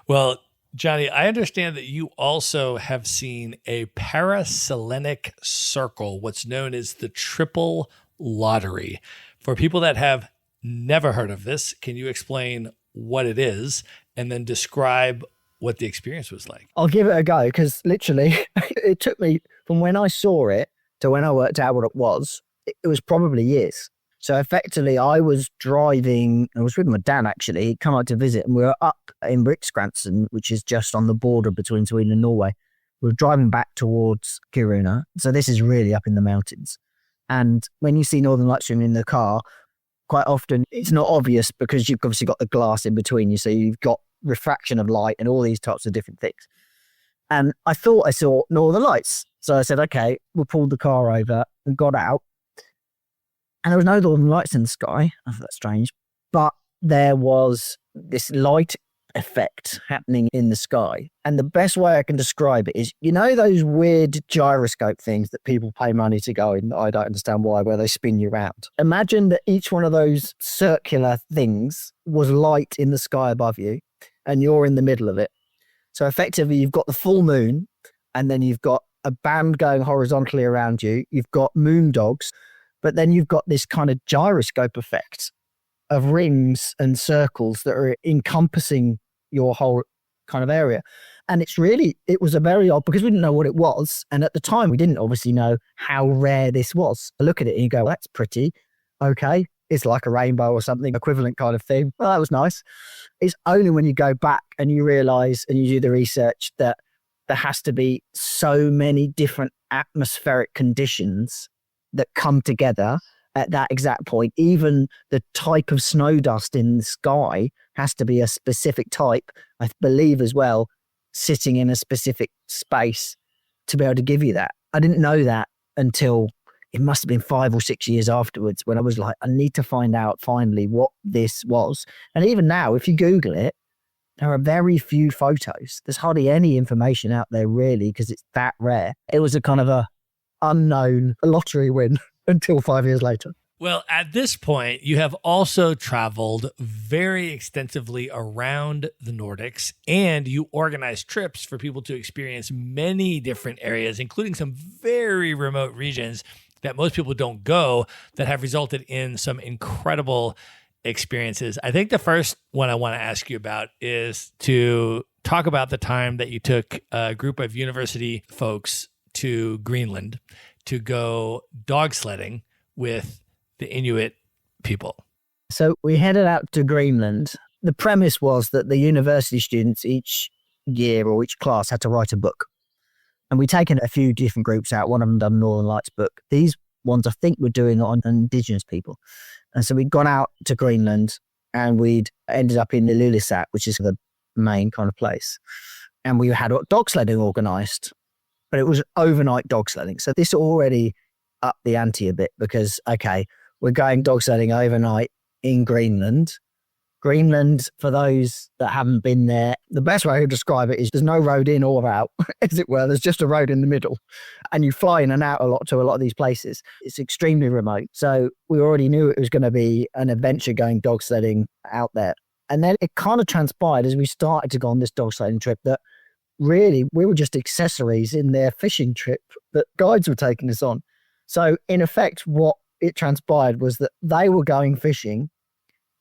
Well, Jonny, I understand that you also have seen a paraselenic circle, what's known as the triple lottery. For people that have never heard of this, can you explain what it is and then describe what the experience was like? I'll give it a go, because literally it took me from when I saw it to when I worked out what it was probably years. So effectively I was driving, I was with my dad actually, he'd come out to visit and we were up in Riksgränsen, which is just on the border between Sweden and Norway. We were driving back towards Kiruna. So this is really up in the mountains. And when you see Northern Lights in the car, quite often it's not obvious because you've obviously got the glass in between you. So you've got refraction of light and all these types of different things. And I thought I saw Northern Lights. So I said, okay, we pulled the car over and got out. And there was no Northern Lights in the sky. I thought that's strange. But there was this light effect happening in the sky. And the best way I can describe it is, you know, those weird gyroscope things that people pay money to go in, I don't understand why, where they spin you around. Imagine that each one of those circular things was light in the sky above you and you're in the middle of it. So effectively, you've got the full moon and then you've got a band going horizontally around you. You've got moon dogs, but then you've got this kind of gyroscope effect of rings and circles that are encompassing your whole kind of area. And it was a very odd, because we didn't know what it was. And at the time, we didn't obviously know how rare this was. I look at it and you go, well, that's pretty. Okay. It's like a rainbow or something, equivalent kind of thing. Well, that was nice. It's only when you go back and you realize and you do the research that there has to be so many different atmospheric conditions that come together at that exact point. Even the type of snow dust in the sky has to be a specific type, I believe as well, sitting in a specific space to be able to give you that. I didn't know that until it must have been 5 or 6 years afterwards, when I was like, I need to find out finally what this was. And even now, if you Google it, there are very few photos. There's hardly any information out there really, because it's that rare. It was a kind of a unknown lottery win until 5 years later. Well, at this point, you have also traveled very extensively around the Nordics, and you organize trips for people to experience many different areas, including some very remote regions that most people don't go, that have resulted in some incredible experiences. I think the first one I want to ask you about is to talk about the time that you took a group of university folks to Greenland to go dog sledding with the Inuit people. So we headed out to Greenland. The premise was that the university students each year or each class had to write a book. And we'd taken a few different groups out. One of them done Northern Lights book. These ones I think were doing it on Indigenous people. And so we'd gone out to Greenland and we'd ended up in Ilulissat, which is the main kind of place. And we had dog sledding organised, but it was overnight dog sledding. So this already upped the ante a bit, because, okay, we're going dog sledding overnight in Greenland. Greenland, for those that haven't been there, the best way to describe it is there's no road in or out, as it were. There's just a road in the middle. And you fly in and out a lot to a lot of these places. It's extremely remote. So we already knew it was going to be an adventure going dog sledding out there. And then it kind of transpired as we started to go on this dog sledding trip that really we were just accessories in their fishing trip that guides were taking us on. So in effect, what it transpired was that they were going fishing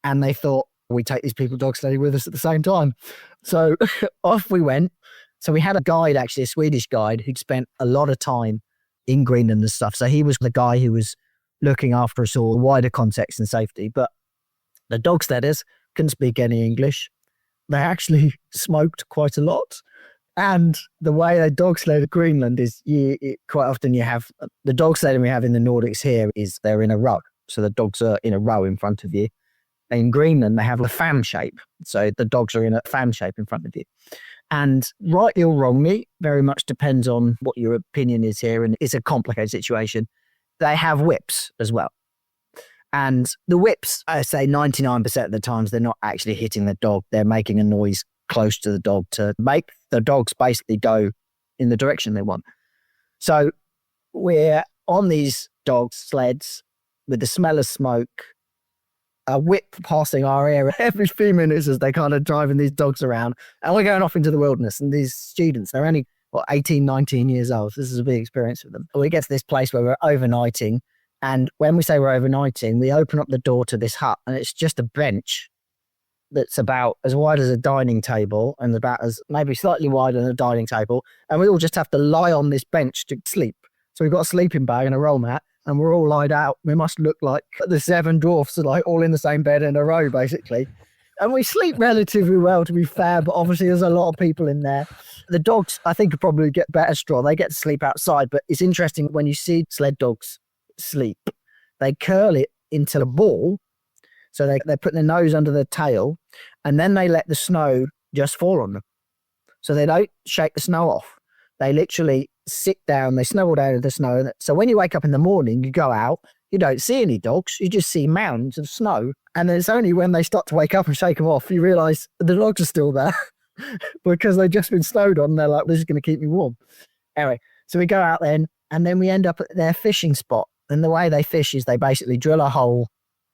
and they thought, we take these people dog sledding with us at the same time. So off we went. So we had a guide, actually, a Swedish guide who'd spent a lot of time in Greenland and stuff. So he was the guy who was looking after us all, wider context and safety. But the dog sledders couldn't speak any English. They actually smoked quite a lot. And the way they dog sled Greenland is quite often you have the dog sledding we have in the Nordics here is they're in a row. So the dogs are in a row in front of you. In Greenland, they have a fan shape. So the dogs are in a fan shape in front of you. And rightly or wrongly, very much depends on what your opinion is here. And it's a complicated situation. They have whips as well. And the whips, I say 99% of the times, they're not actually hitting the dog. They're making a noise close to the dog to make the dogs basically go in the direction they want. So we're on these dog sleds with the smell of smoke, a whip passing our area every few minutes as they kind of driving these dogs around. And we're going off into the wilderness. And these students, they're only 18, 19 years old. This is a big experience for them. We get to this place where we're overnighting. And when we say we're overnighting, we open up the door to this hut and it's just a bench that's about as wide as a dining table and about as maybe slightly wider than a dining table. And we all just have to lie on this bench to sleep. So we've got a sleeping bag and a roll mat and we're all lied out. We must look like the seven dwarfs, like all in the same bed in a row, basically. And we sleep relatively well, to be fair, but obviously there's a lot of people in there. The dogs, I think, could probably get better straw. They get to sleep outside, but it's interesting when you see sled dogs sleep, they curl it into a ball. So they're putting their nose under their tail and then they let the snow just fall on them. So they don't shake the snow off. They literally sit down, they snuggle down in the snow. So when you wake up in the morning, you go out, you don't see any dogs, you just see mounds of snow. And it's only when they start to wake up and shake them off, you realise the dogs are still there because they've just been snowed on. They're like, this is going to keep me warm. Anyway, so we go out then and then we end up at their fishing spot. And the way they fish is they basically drill a hole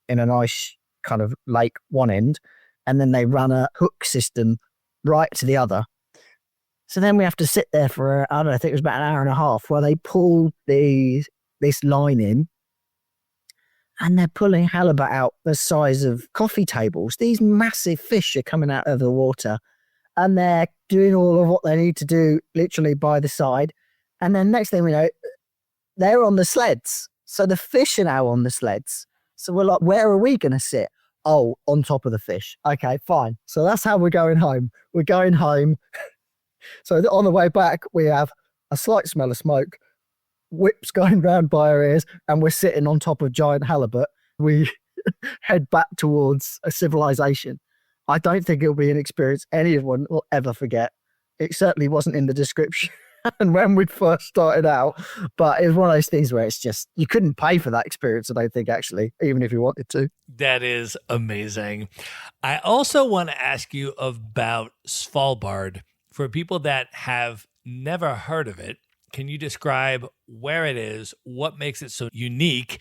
in a nice kind of lake one end, and then they run a hook system right to the other. So then we have to sit there for, I don't know, I think it was about an hour and a half while they pull this line in, and they're pulling halibut out the size of coffee tables. These massive fish are coming out of the water, and they're doing all of what they need to do literally by the side. And then next thing we know, they're on the sleds. So the fish are now on the sleds. So we're like, where are we going to sit? Oh, on top of the fish. Okay, fine. So that's how we're going home. We're going home. So on the way back, we have a slight smell of smoke, whips going round by our ears, and we're sitting on top of giant halibut. We head back towards a civilization. I don't think it'll be an experience anyone will ever forget. It certainly wasn't in the description. And when we first started out, but it was one of those things where it's just, you couldn't pay for that experience, I don't think, actually, even if you wanted to. That is amazing. I also want to ask you about Svalbard. For people that have never heard of it, can you describe where it is, what makes it so unique,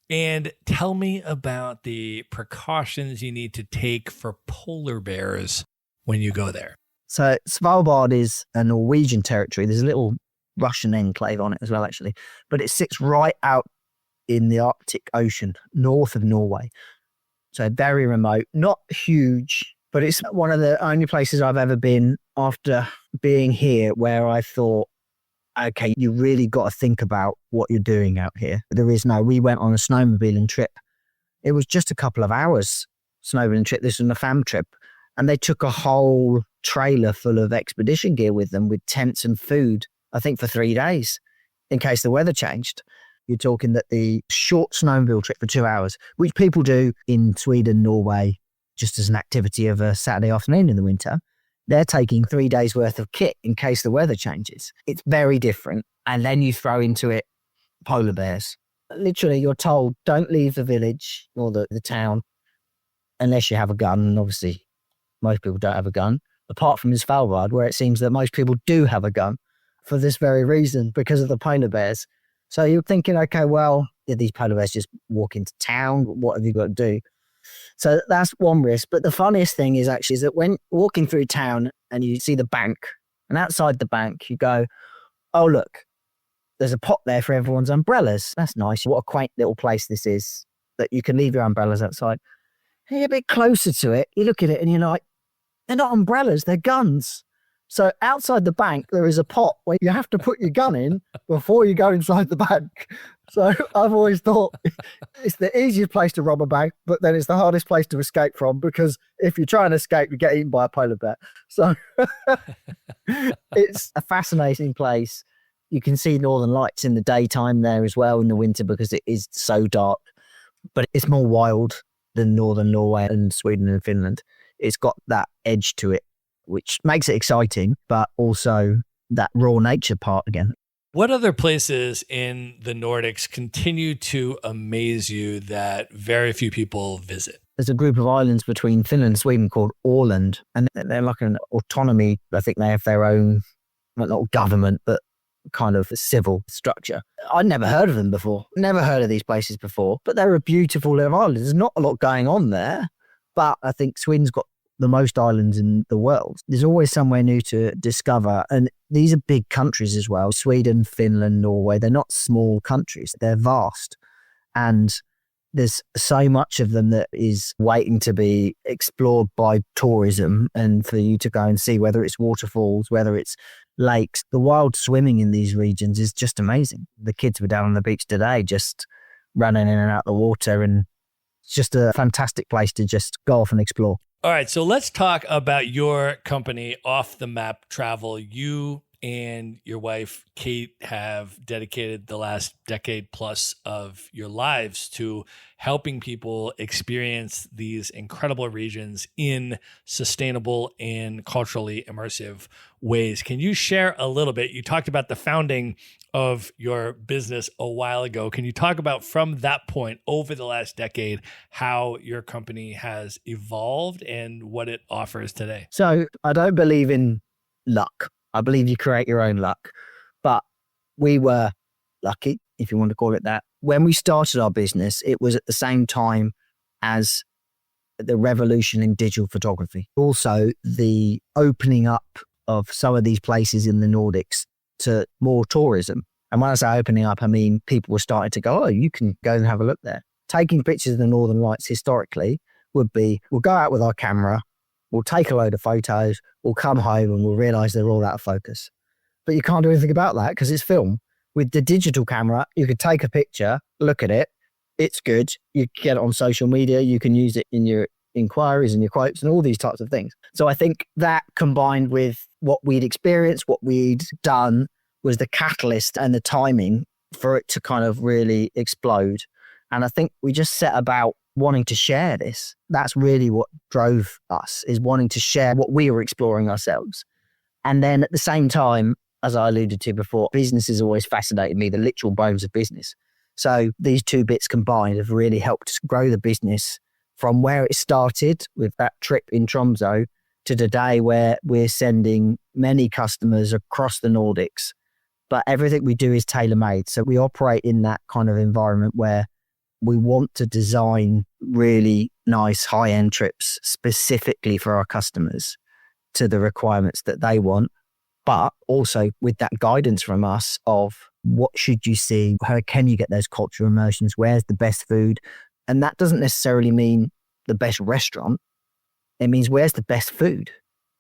and tell me about the precautions you need to take for polar bears when you go there? So Svalbard is a Norwegian territory. There's a little Russian enclave on it as well, actually. But it sits right out in the Arctic Ocean, north of Norway. So very remote, not huge, but it's one of the only places I've ever been after being here where I thought, okay, you really got to think about what you're doing out here. We went on a snowmobiling trip. It was just a couple of hours snowmobiling trip. This was a fam trip. And they took a whole trailer full of expedition gear with them with tents and food, I think for 3 days in case the weather changed. You're talking that the short snowmobile trip for 2 hours, which people do in Sweden, Norway, just as an activity of a Saturday afternoon in the winter, they're taking 3 days worth of kit in case the weather changes. It's very different. And then you throw into it polar bears. Literally, you're told, don't leave the village or the town unless you have a gun. And obviously, most people don't have a gun, apart from in Svalbard, where it seems that most people do have a gun for this very reason, because of the polar bears. So you're thinking, okay, well, did these polar bears just walk into town? What have you got to do? So that's one risk. But the funniest thing is that when walking through town and you see the bank, and outside the bank, you go, oh, look, there's a pot there for everyone's umbrellas. That's nice. What a quaint little place this is that you can leave your umbrellas outside. And you're a bit closer to it. You look at it and you're like, they're not umbrellas, they're guns. So outside the bank, there is a pot where you have to put your gun in before you go inside the bank. So I've always thought it's the easiest place to rob a bank, but then it's the hardest place to escape from, because if you try and escape, you get eaten by a polar bear. So it's a fascinating place. You can see northern lights in the daytime there as well in the winter because it is so dark, but it's more wild than northern Norway and Sweden and Finland. It's got that edge to it, which makes it exciting, but also that raw nature part again. What other places in the Nordics continue to amaze you that very few people visit? There's a group of islands between Finland and Sweden called Åland, and they're like an autonomy. I think they have their own, well, not government, but kind of civil structure. I'd never heard of them before. Never heard of these places before, but they're a beautiful little island. There's not a lot going on there, but I think Sweden's got the most islands in the world. There's always somewhere new to discover. And these are big countries as well. Sweden, Finland, Norway, they're not small countries. They're vast. And there's so much of them that is waiting to be explored by tourism and for you to go and see, whether it's waterfalls, whether it's lakes. The wild swimming in these regions is just amazing. The kids were down on the beach today, just running in and out the water, and it's just a fantastic place to just go off and explore. All right, so let's talk about your company, Off the Map Travel. You and your wife, Kate, have dedicated the last decade plus of your lives to helping people experience these incredible regions in sustainable and culturally immersive ways. Can you share a little bit? You talked about the founding of your business a while ago. Can you talk about, from that point over the last decade, how your company has evolved and what it offers today? So I don't believe in luck. I believe you create your own luck. But we were lucky, if you want to call it that. When we started our business, it was at the same time as the revolution in digital photography. Also, the opening up of some of these places in the Nordics to more tourism. And when I say opening up, I mean people were starting to go, oh, you can go and have a look there. Taking pictures of the Northern Lights historically would be, we'll go out with our camera, we'll take a load of photos, we'll come home and we'll realise they're all out of focus. But you can't do anything about that because it's film. With the digital camera, you could take a picture, look at it, it's good, you can get it on social media, you can use it in your inquiries and your quotes and all these types of things. So I think that combined with what we'd experienced, what we'd done, was the catalyst and the timing for it to kind of really explode. And I think we just set about wanting to share this. That's really what drove us, is wanting to share what we were exploring ourselves. And then at the same time, as I alluded to before, business has always fascinated me, the literal bones of business. So these two bits combined have really helped grow the business from where it started with that trip in Tromsø to today, where we're sending many customers across the Nordics. But everything we do is tailor-made. So we operate in that kind of environment where we want to design really nice high-end trips specifically for our customers to the requirements that they want, but also with that guidance from us of what should you see, how can you get those cultural immersions, where's the best food. And that doesn't necessarily mean the best restaurant. It means where's the best food.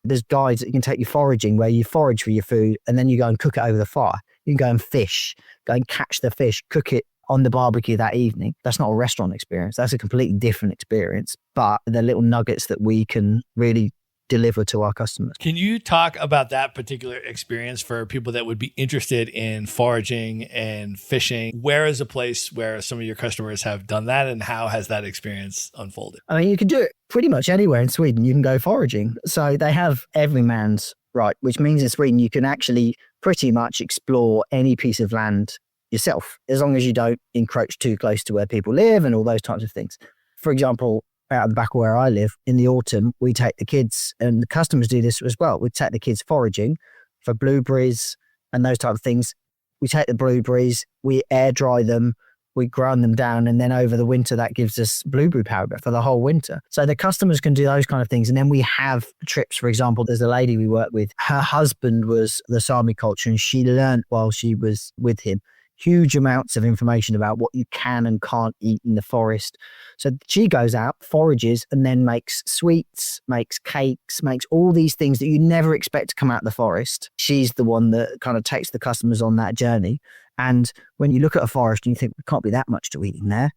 There's guides that you can take you foraging, where you forage for your food and then you go and cook it over the fire. You can go and fish, go and catch the fish, cook it on the barbecue that evening. That's not a restaurant experience. That's a completely different experience, but the little nuggets that we can really deliver to our customers. Can you talk about that particular experience for people that would be interested in foraging and fishing? Where is a place where some of your customers have done that, and how has that experience unfolded? I mean, you can do it pretty much anywhere in Sweden. You can go foraging. So they have every man's right, which means in Sweden, you can actually pretty much explore any piece of land yourself, as long as you don't encroach too close to where people live and all those types of things. For example, out of the back of where I live, in the autumn, we take the kids, and the customers do this as well. We take the kids foraging for blueberries and those type of things. We take the blueberries, we air dry them, We grind them down, and then over the winter, that gives us blueberry powder for the whole winter. So the customers can do those kind of things. And then we have trips, for example, there's a lady we work with. Her husband was the Sámi culture, and she learned while she was with him huge amounts of information about what you can and can't eat in the forest. So she goes out, forages, and then makes sweets, makes cakes, makes all these things that you never expect to come out of the forest. She's the one that kind of takes the customers on that journey. And when you look at a forest and you think, there can't be that much to eat in there.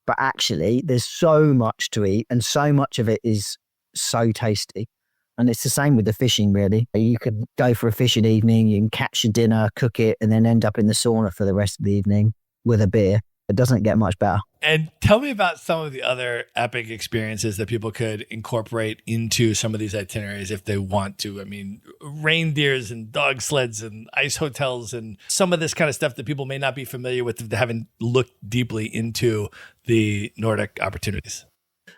But actually, there's so much to eat, and so much of it is so tasty. And it's the same with the fishing, really. You could go for a fishing evening, you can catch your dinner, cook it, and then end up in the sauna for the rest of the evening with a beer. It doesn't get much better. And tell me about some of the other epic experiences that people could incorporate into some of these itineraries if they want to. I mean, reindeers and dog sleds and ice hotels and some of this kind of stuff that people may not be familiar with if they haven't looked deeply into the Nordic opportunities.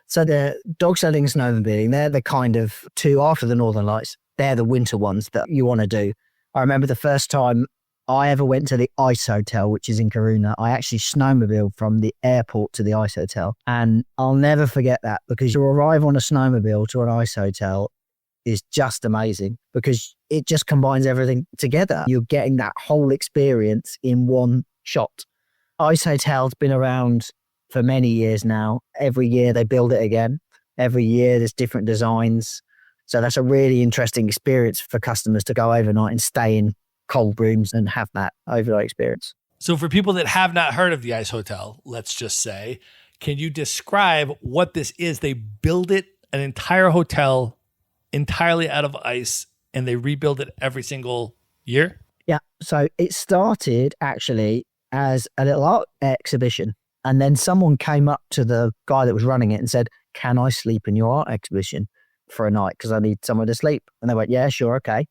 So the dog sledding and snowmobiling, they're the kind of two after the Northern Lights. They're the winter ones that you want to do. I remember the first time I ever went to the ice hotel, which is in Kiruna. I actually snowmobiled from the airport to the ice hotel. And I'll never forget that, because to arrive on a snowmobile to an ice hotel is just amazing, because it just combines everything together. You're getting that whole experience in one shot. Ice Hotel's been around for many years now. Every year they build it again. Every year there's different designs. So that's a really interesting experience for customers to go overnight and stay in cold rooms and have that overnight experience. So for people that have not heard of the Ice Hotel, let's just say, can you describe what this is? They build it, an entire hotel entirely out of ice, and they rebuild it every single year? Yeah. So it started actually as a little art exhibition. And then someone came up to the guy that was running it and said, "Can I sleep in your art exhibition for a night? Because I need somewhere to sleep." And they went, "Yeah, sure. Okay."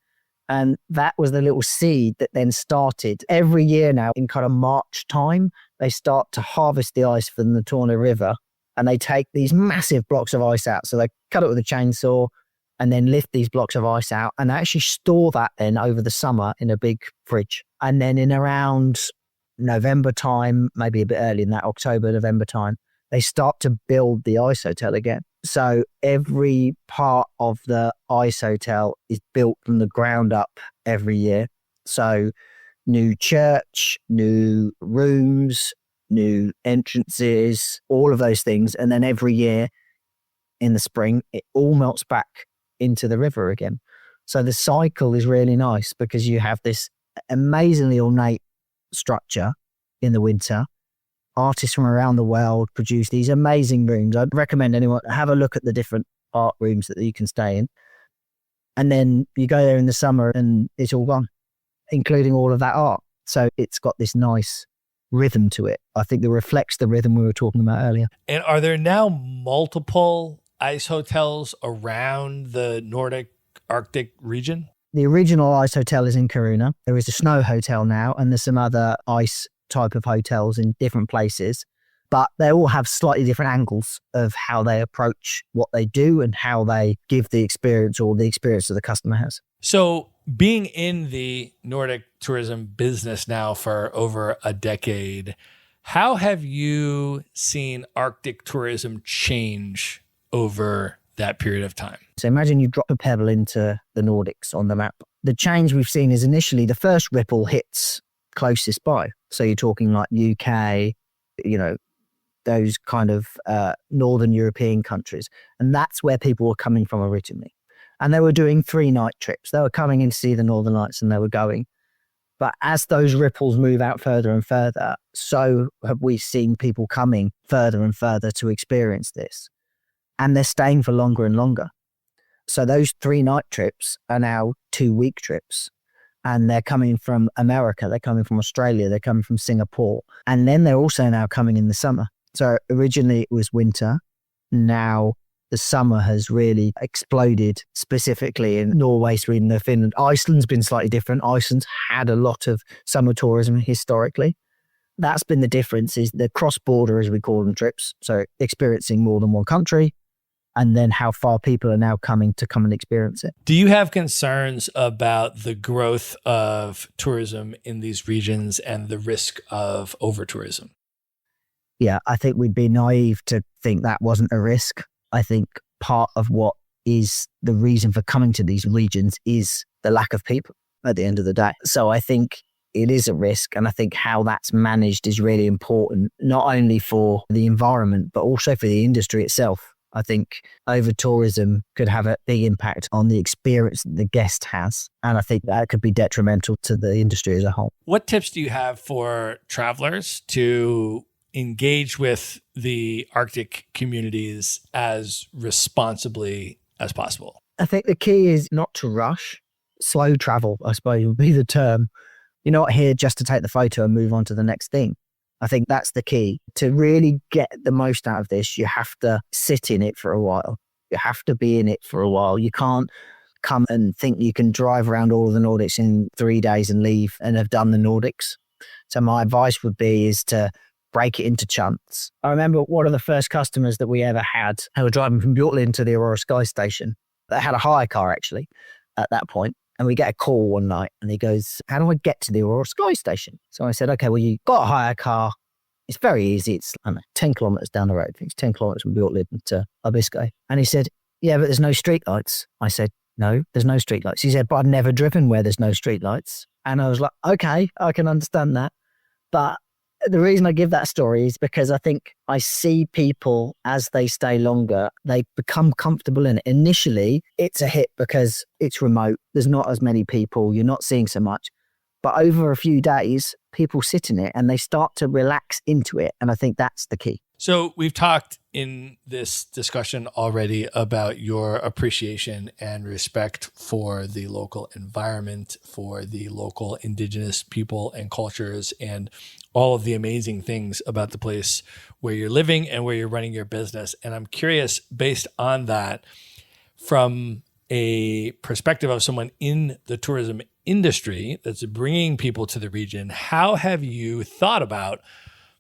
And that was the little seed that then started. Every year now in kind of March time, they start to harvest the ice from the Torne River, and they take these massive blocks of ice out. So they cut it with a chainsaw and then lift these blocks of ice out and actually store that then over the summer in a big fridge. And then in around November time, maybe a bit early in that October, November time, they start to build the ice hotel again. So every part of the ice hotel is built from the ground up every year. So new church, new rooms, new entrances, all of those things. And then every year in the spring, it all melts back into the river again. So the cycle is really nice, because you have this amazingly ornate structure in the winter. Artists from around the world produce these amazing rooms. I'd recommend anyone have a look at the different art rooms that you can stay in. And then you go there in the summer and it's all gone, including all of that art. So it's got this nice rhythm to it, I think, that reflects the rhythm we were talking about earlier. And are there now multiple ice hotels around the Nordic Arctic region? The original ice hotel is in Kiruna. There is a snow hotel now, and there's some other ice type of hotels in different places, but they all have slightly different angles of how they approach what they do and how they give the experience, or the experience that the customer has. So being in the Nordic tourism business now for over a decade, how have you seen Arctic tourism change over that period of time? So imagine you drop a pebble into the Nordics on the map. The change we've seen is initially the first ripple hits closest by. So you're talking like UK, those kind of Northern European countries. And that's where people were coming from originally. And they were doing 3-night trips. They were coming in to see the Northern Lights and they were going. But as those ripples move out further and further, so have we seen people coming further and further to experience this. And they're staying for longer and longer. So those 3-night trips are now 2-week trips. And they're coming from America, they're coming from Australia, they're coming from Singapore. And then they're also now coming in the summer. So originally it was winter. Now the summer has really exploded, specifically in Norway, Sweden, and Finland. Iceland's been slightly different. Iceland's had a lot of summer tourism historically. That's been the difference, is the cross-border, as we call them, trips. So experiencing more than one country, and then how far people are now coming to come and experience it. Do you have concerns about the growth of tourism in these regions and the risk of over-tourism? yeah, I think we'd be naive to think that wasn't a risk. I think part of what is the reason for coming to these regions is the lack of people at the end of the day. So I think it is a risk. And I think how that's managed is really important, not only for the environment, but also for the industry itself. I think over-tourism could have a big impact on the experience that the guest has. And I think that could be detrimental to the industry as a whole. What tips do you have for travelers to engage with the Arctic communities as responsibly as possible? I think the key is not to rush. Slow travel, I suppose, would be the term. You're not here just to take the photo and move on to the next thing. I think that's the key. To really get the most out of this, you have to sit in it for a while. You have to be in it for a while. You can't come and think you can drive around all of the Nordics in 3 days and leave and have done the Nordics. So my advice would be is to break it into chunks. I remember one of the first customers that we ever had, who were driving from Bjorklund to the Aurora Sky Station. They had a hire car actually at that point. And we get a call one night and he goes, how do I get to the Aurora Sky Station? So I said, okay, well, you got a hire car. It's very easy. It's, I don't know, 10 kilometers down the road. I think it's 10 kilometers from Bjorklund to Abisko. And he said, yeah, but there's no streetlights. I said, no, there's no streetlights. He said, but I've never driven where there's no streetlights. And I was like, okay, I can understand that. But the reason I give that story is because I think I see people as they stay longer, they become comfortable in it. Initially, it's a hit because it's remote. There's not as many people. You're not seeing so much. But over a few days, people sit in it and they start to relax into it. And I think that's the key. So we've talked in this discussion already about your appreciation and respect for the local environment, for the local indigenous people and cultures, and all of the amazing things about the place where you're living and where you're running your business. And I'm curious, based on that, from a perspective of someone in the tourism industry that's bringing people to the region, how have you thought about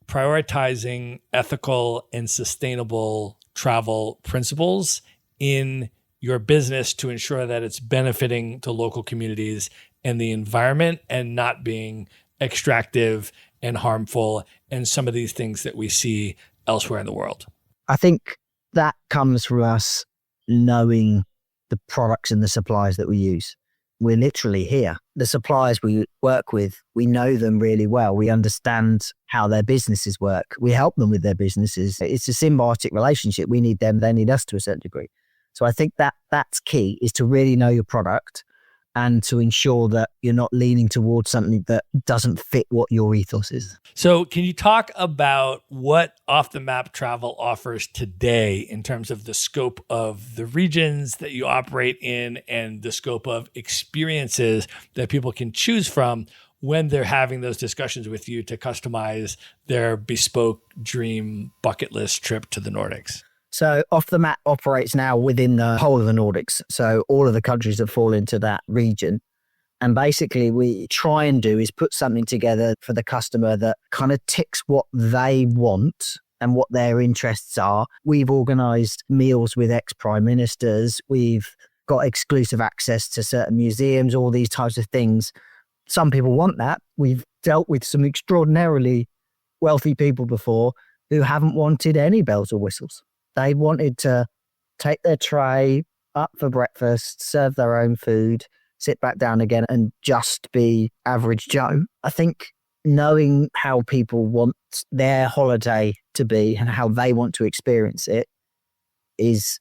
prioritizing ethical and sustainable travel principles in your business to ensure that it's benefiting the local communities and the environment and not being extractive and harmful and some of these things that we see elsewhere in the world? I think that comes from us knowing the products and the suppliers that we use. We're literally here. The suppliers we work with, we know them really well. We understand how their businesses work. We help them with their businesses. It's a symbiotic relationship. We need them, they need us to a certain degree. So I think that's key, is to really know your product and to ensure that you're not leaning towards something that doesn't fit what your ethos is. So can you talk about what Off the Map Travel offers today in terms of the scope of the regions that you operate in and the scope of experiences that people can choose from when they're having those discussions with you to customize their bespoke dream bucket list trip to the Nordics? So Off the Map operates now within the whole of the Nordics. So all of the countries that fall into that region. And basically we try and do is put something together for the customer that kind of ticks what they want and what their interests are. We've organised meals with ex-prime ministers. We've got exclusive access to certain museums, all these types of things. Some people want that. We've dealt with some extraordinarily wealthy people before who haven't wanted any bells or whistles. They wanted to take their tray up for breakfast, serve their own food, sit back down again and just be average Joe. I think knowing how people want their holiday to be and how they want to experience it is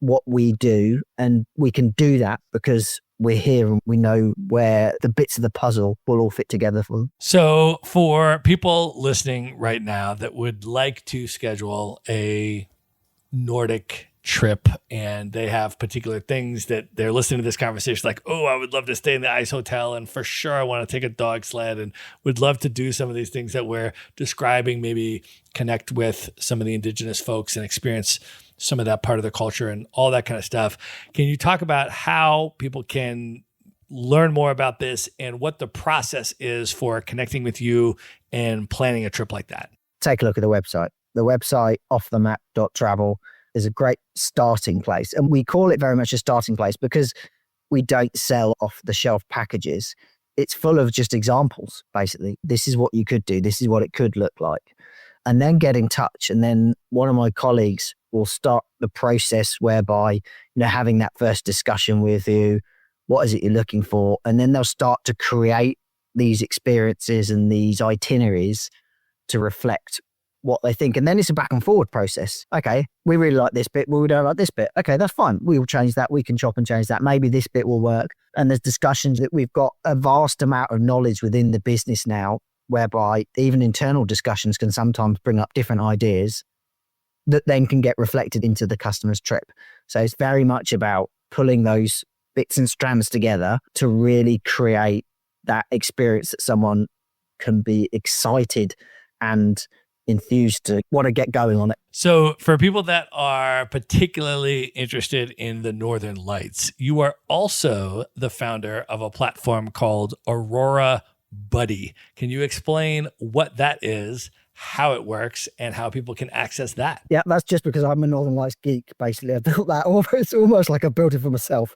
what we do. And we can do that because we're here and we know where the bits of the puzzle will all fit together for them. So for people listening right now that would like to schedule a Nordic trip and they have particular things that they're listening to this conversation like, oh, I would love to stay in the ice hotel and for sure I want to take a dog sled and would love to do some of these things that we're describing, maybe connect with some of the indigenous folks and experience some of that part of the culture and all that kind of stuff. Can you talk about how people can learn more about this and what the process is for connecting with you and planning a trip like that? Take a look at the website. The website, offthemap.travel, is a great starting place. And we call it very much a starting place because we don't sell off-the-shelf packages. It's full of just examples, basically. This is what you could do. This is what it could look like. and then get in touch. And then one of my colleagues will start the process whereby, having that first discussion with you, what is it you're looking for? And then they'll start to create these experiences and these itineraries to reflect what they think. And then it's a back and forward process. Okay, we really like this bit, but we don't like this bit. Okay, that's fine. We will change that. We can chop and change that. Maybe this bit will work. And there's discussions that we've got a vast amount of knowledge within the business now, whereby even internal discussions can sometimes bring up different ideas that then can get reflected into the customer's trip. So it's very much about pulling those bits and strands together to really create that experience that someone can be excited and enthused to want to get going on it. So for people that are particularly interested in the Northern Lights, you are also the founder of a platform called Aurora Buddy. Can you explain what that is, how it works, and how people can access that? Yeah, that's just because I'm a Northern Lights geek, basically. I built that. It's almost like I built it for myself.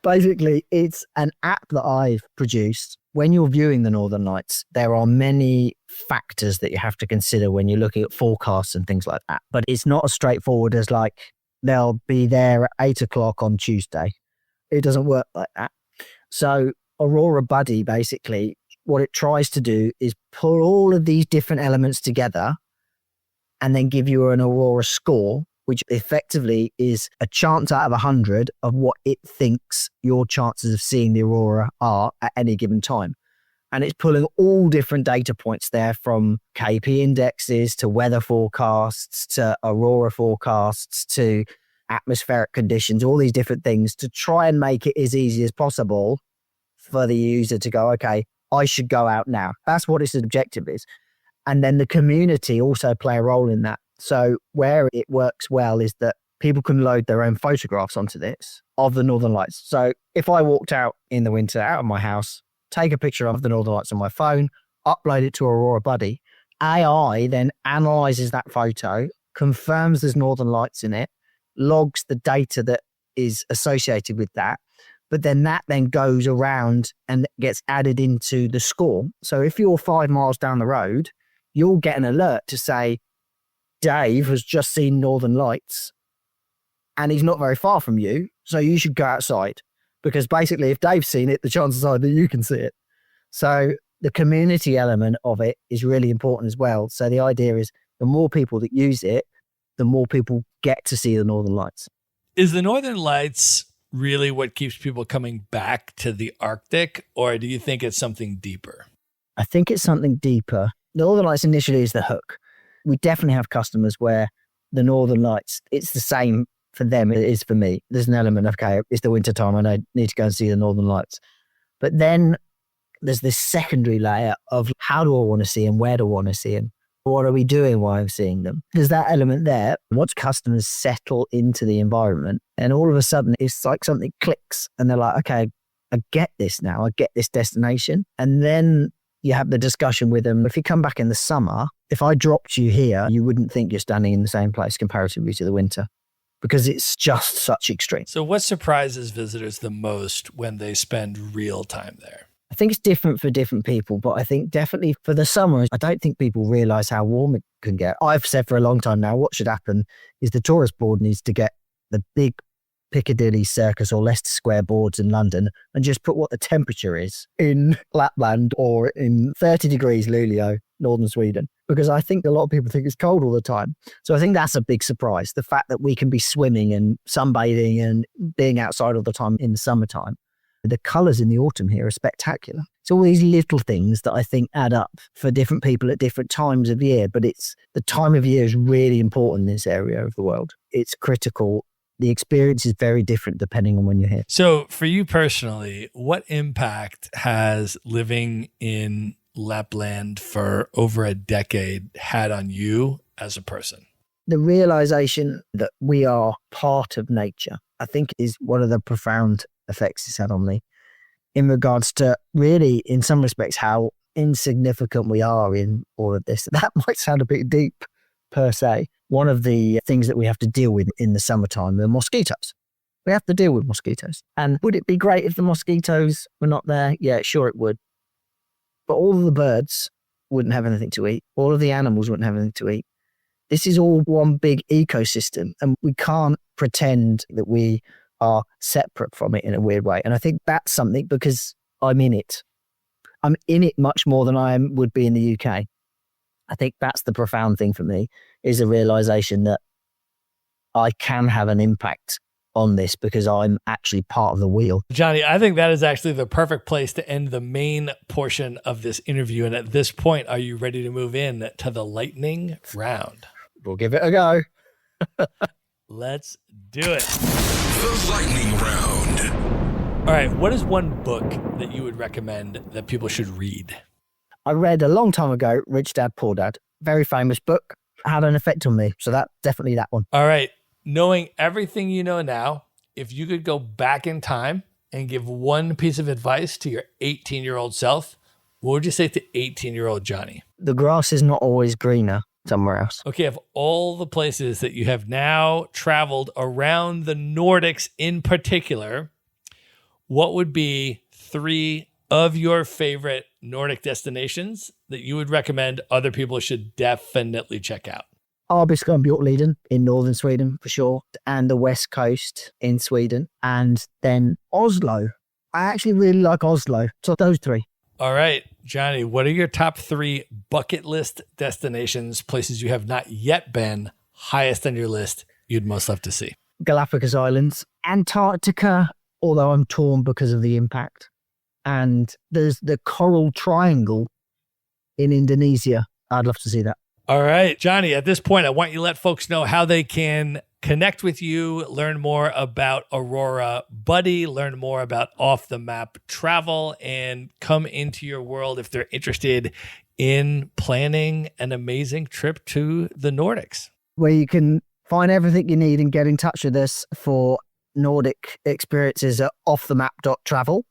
Basically, it's an app that I've produced. When you're viewing the Northern Lights, there are many factors that you have to consider when you're looking at forecasts and things like that. But it's not as straightforward as like, they'll be there at 8:00 on Tuesday. It doesn't work like that. So Aurora Buddy, basically, what it tries to do is pull all of these different elements together and then give you an Aurora score, which effectively is a chance out of 100 of what it thinks your chances of seeing the Aurora are at any given time. And it's pulling all different data points there, from KP indexes to weather forecasts to Aurora forecasts to atmospheric conditions, all these different things, to try and make it as easy as possible for the user to go, okay, I should go out now. That's what its objective is. And then the community also play a role in that. So where it works well is that people can load their own photographs onto this of the Northern Lights. So if I walked out in the winter out of my house, take a picture of the Northern Lights on my phone, upload it to Aurora Buddy, AI then analyzes that photo, confirms there's Northern Lights in it, logs the data that is associated with that, but then that then goes around and gets added into the score. So if you're 5 miles down the road, you'll get an alert to say, Dave has just seen Northern Lights and he's not very far from you, so you should go outside. Because basically, if Dave's seen it, the chances are that you can see it. So the community element of it is really important as well. So the idea is the more people that use it, the more people get to see the Northern Lights. Is the Northern Lights really what keeps people coming back to the Arctic, or do you think it's something deeper? I think it's something deeper. Northern Lights initially is the hook. We definitely have customers where the Northern Lights, it's the same for them it is for me. There's an element of, okay, it's the winter time and I need to go and see the Northern Lights. But then there's this secondary layer of how do I want to see them? Where do I want to see them? What are we doing while I'm seeing them? There's that element there. Once customers settle into the environment and all of a sudden it's like something clicks and they're like, okay, I get this now. I get this destination. And then you have the discussion with them. If you come back in the summer, if I dropped you here, you wouldn't think you're standing in the same place comparatively to the winter, because it's just such extreme. So what surprises visitors the most when they spend real time there? I think it's different for different people, but I think definitely for the summer, I don't think people realize how warm it can get. I've said for a long time now, what should happen is the tourist board needs to get the big Piccadilly Circus or Leicester Square boards in London and just put what the temperature is in Lapland or in 30 degrees Luleå, northern Sweden, because I think a lot of people think it's cold all the time. So I think that's a big surprise, the fact that we can be swimming and sunbathing and being outside all the time in the summertime. The colours in the autumn here are spectacular. It's all these little things that I think add up for different people at different times of year, but it's the time of year is really important in this area of the world. It's critical. The experience is very different depending on when you're here. So for you personally, what impact has living in Lapland for over a decade had on you as a person? The realization that we are part of nature, I think, is one of the profound effects it's had on me, in regards to really, in some respects, how insignificant we are in all of this. That might sound a bit deep per se. One of the things that we have to deal with in the summertime are mosquitoes. We have to deal with mosquitoes. And would it be great if the mosquitoes were not there? Yeah, sure it would. But all of the birds wouldn't have anything to eat. All of the animals wouldn't have anything to eat. This is all one big ecosystem, and we can't pretend that we are separate from it in a weird way. And I think that's something, because I'm in it. I'm in it much more than I would be in the UK. I think that's the profound thing for me, is the realization that I can have an impact on this because I'm actually part of the wheel. Jonny, I think that is actually the perfect place to end the main portion of this interview. And at this point, are you ready to move in to the lightning round? We'll give it a go. Let's do it. The lightning round. All right. What is one book that you would recommend that people should read? I read a long time ago, Rich Dad, Poor Dad. Very famous book. Had an effect on me. So definitely that one. All right. Knowing everything you know now, if you could go back in time and give one piece of advice to your 18-year-old self, what would you say to 18-year-old Jonny? The grass is not always greener somewhere else. Okay, of all the places that you have now traveled around the Nordics in particular, what would be 3 of your favorite Nordic destinations that you would recommend other people should definitely check out? Abisko and Björkliden in northern Sweden for sure, and the west coast in Sweden, and then Oslo. I actually really like Oslo. So those 3. All right, Jonny, what are your top 3 bucket list destinations, places you have not yet been, highest on your list, you'd most love to see? Galapagos Islands, Antarctica, although I'm torn because of the impact. And there's the Coral Triangle in Indonesia. I'd love to see that. All right, Jonny, at this point, I want you to let folks know how they can connect with you, learn more about Aurora Buddy, learn more about Off the Map travel, and come into your world if they're interested in planning an amazing trip to the Nordics. Where you can find everything you need and get in touch with us for Nordic experiences at offthemap.travel.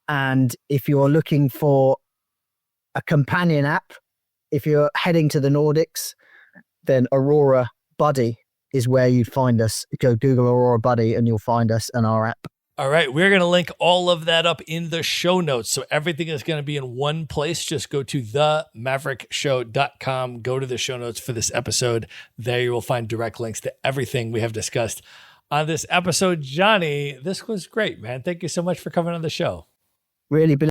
And if you're looking for a companion app, if you're heading to the Nordics, then Aurora Buddy is where you'd find us. Go Google Aurora Buddy and you'll find us and our app. All right, we're going to link all of that up in the show notes. So everything is going to be in one place. Just go to themaverickshow.com, go to the show notes for this episode. There you will find direct links to everything we have discussed on this episode. Jonny, this was great, man. Thank you so much for coming on the show. Really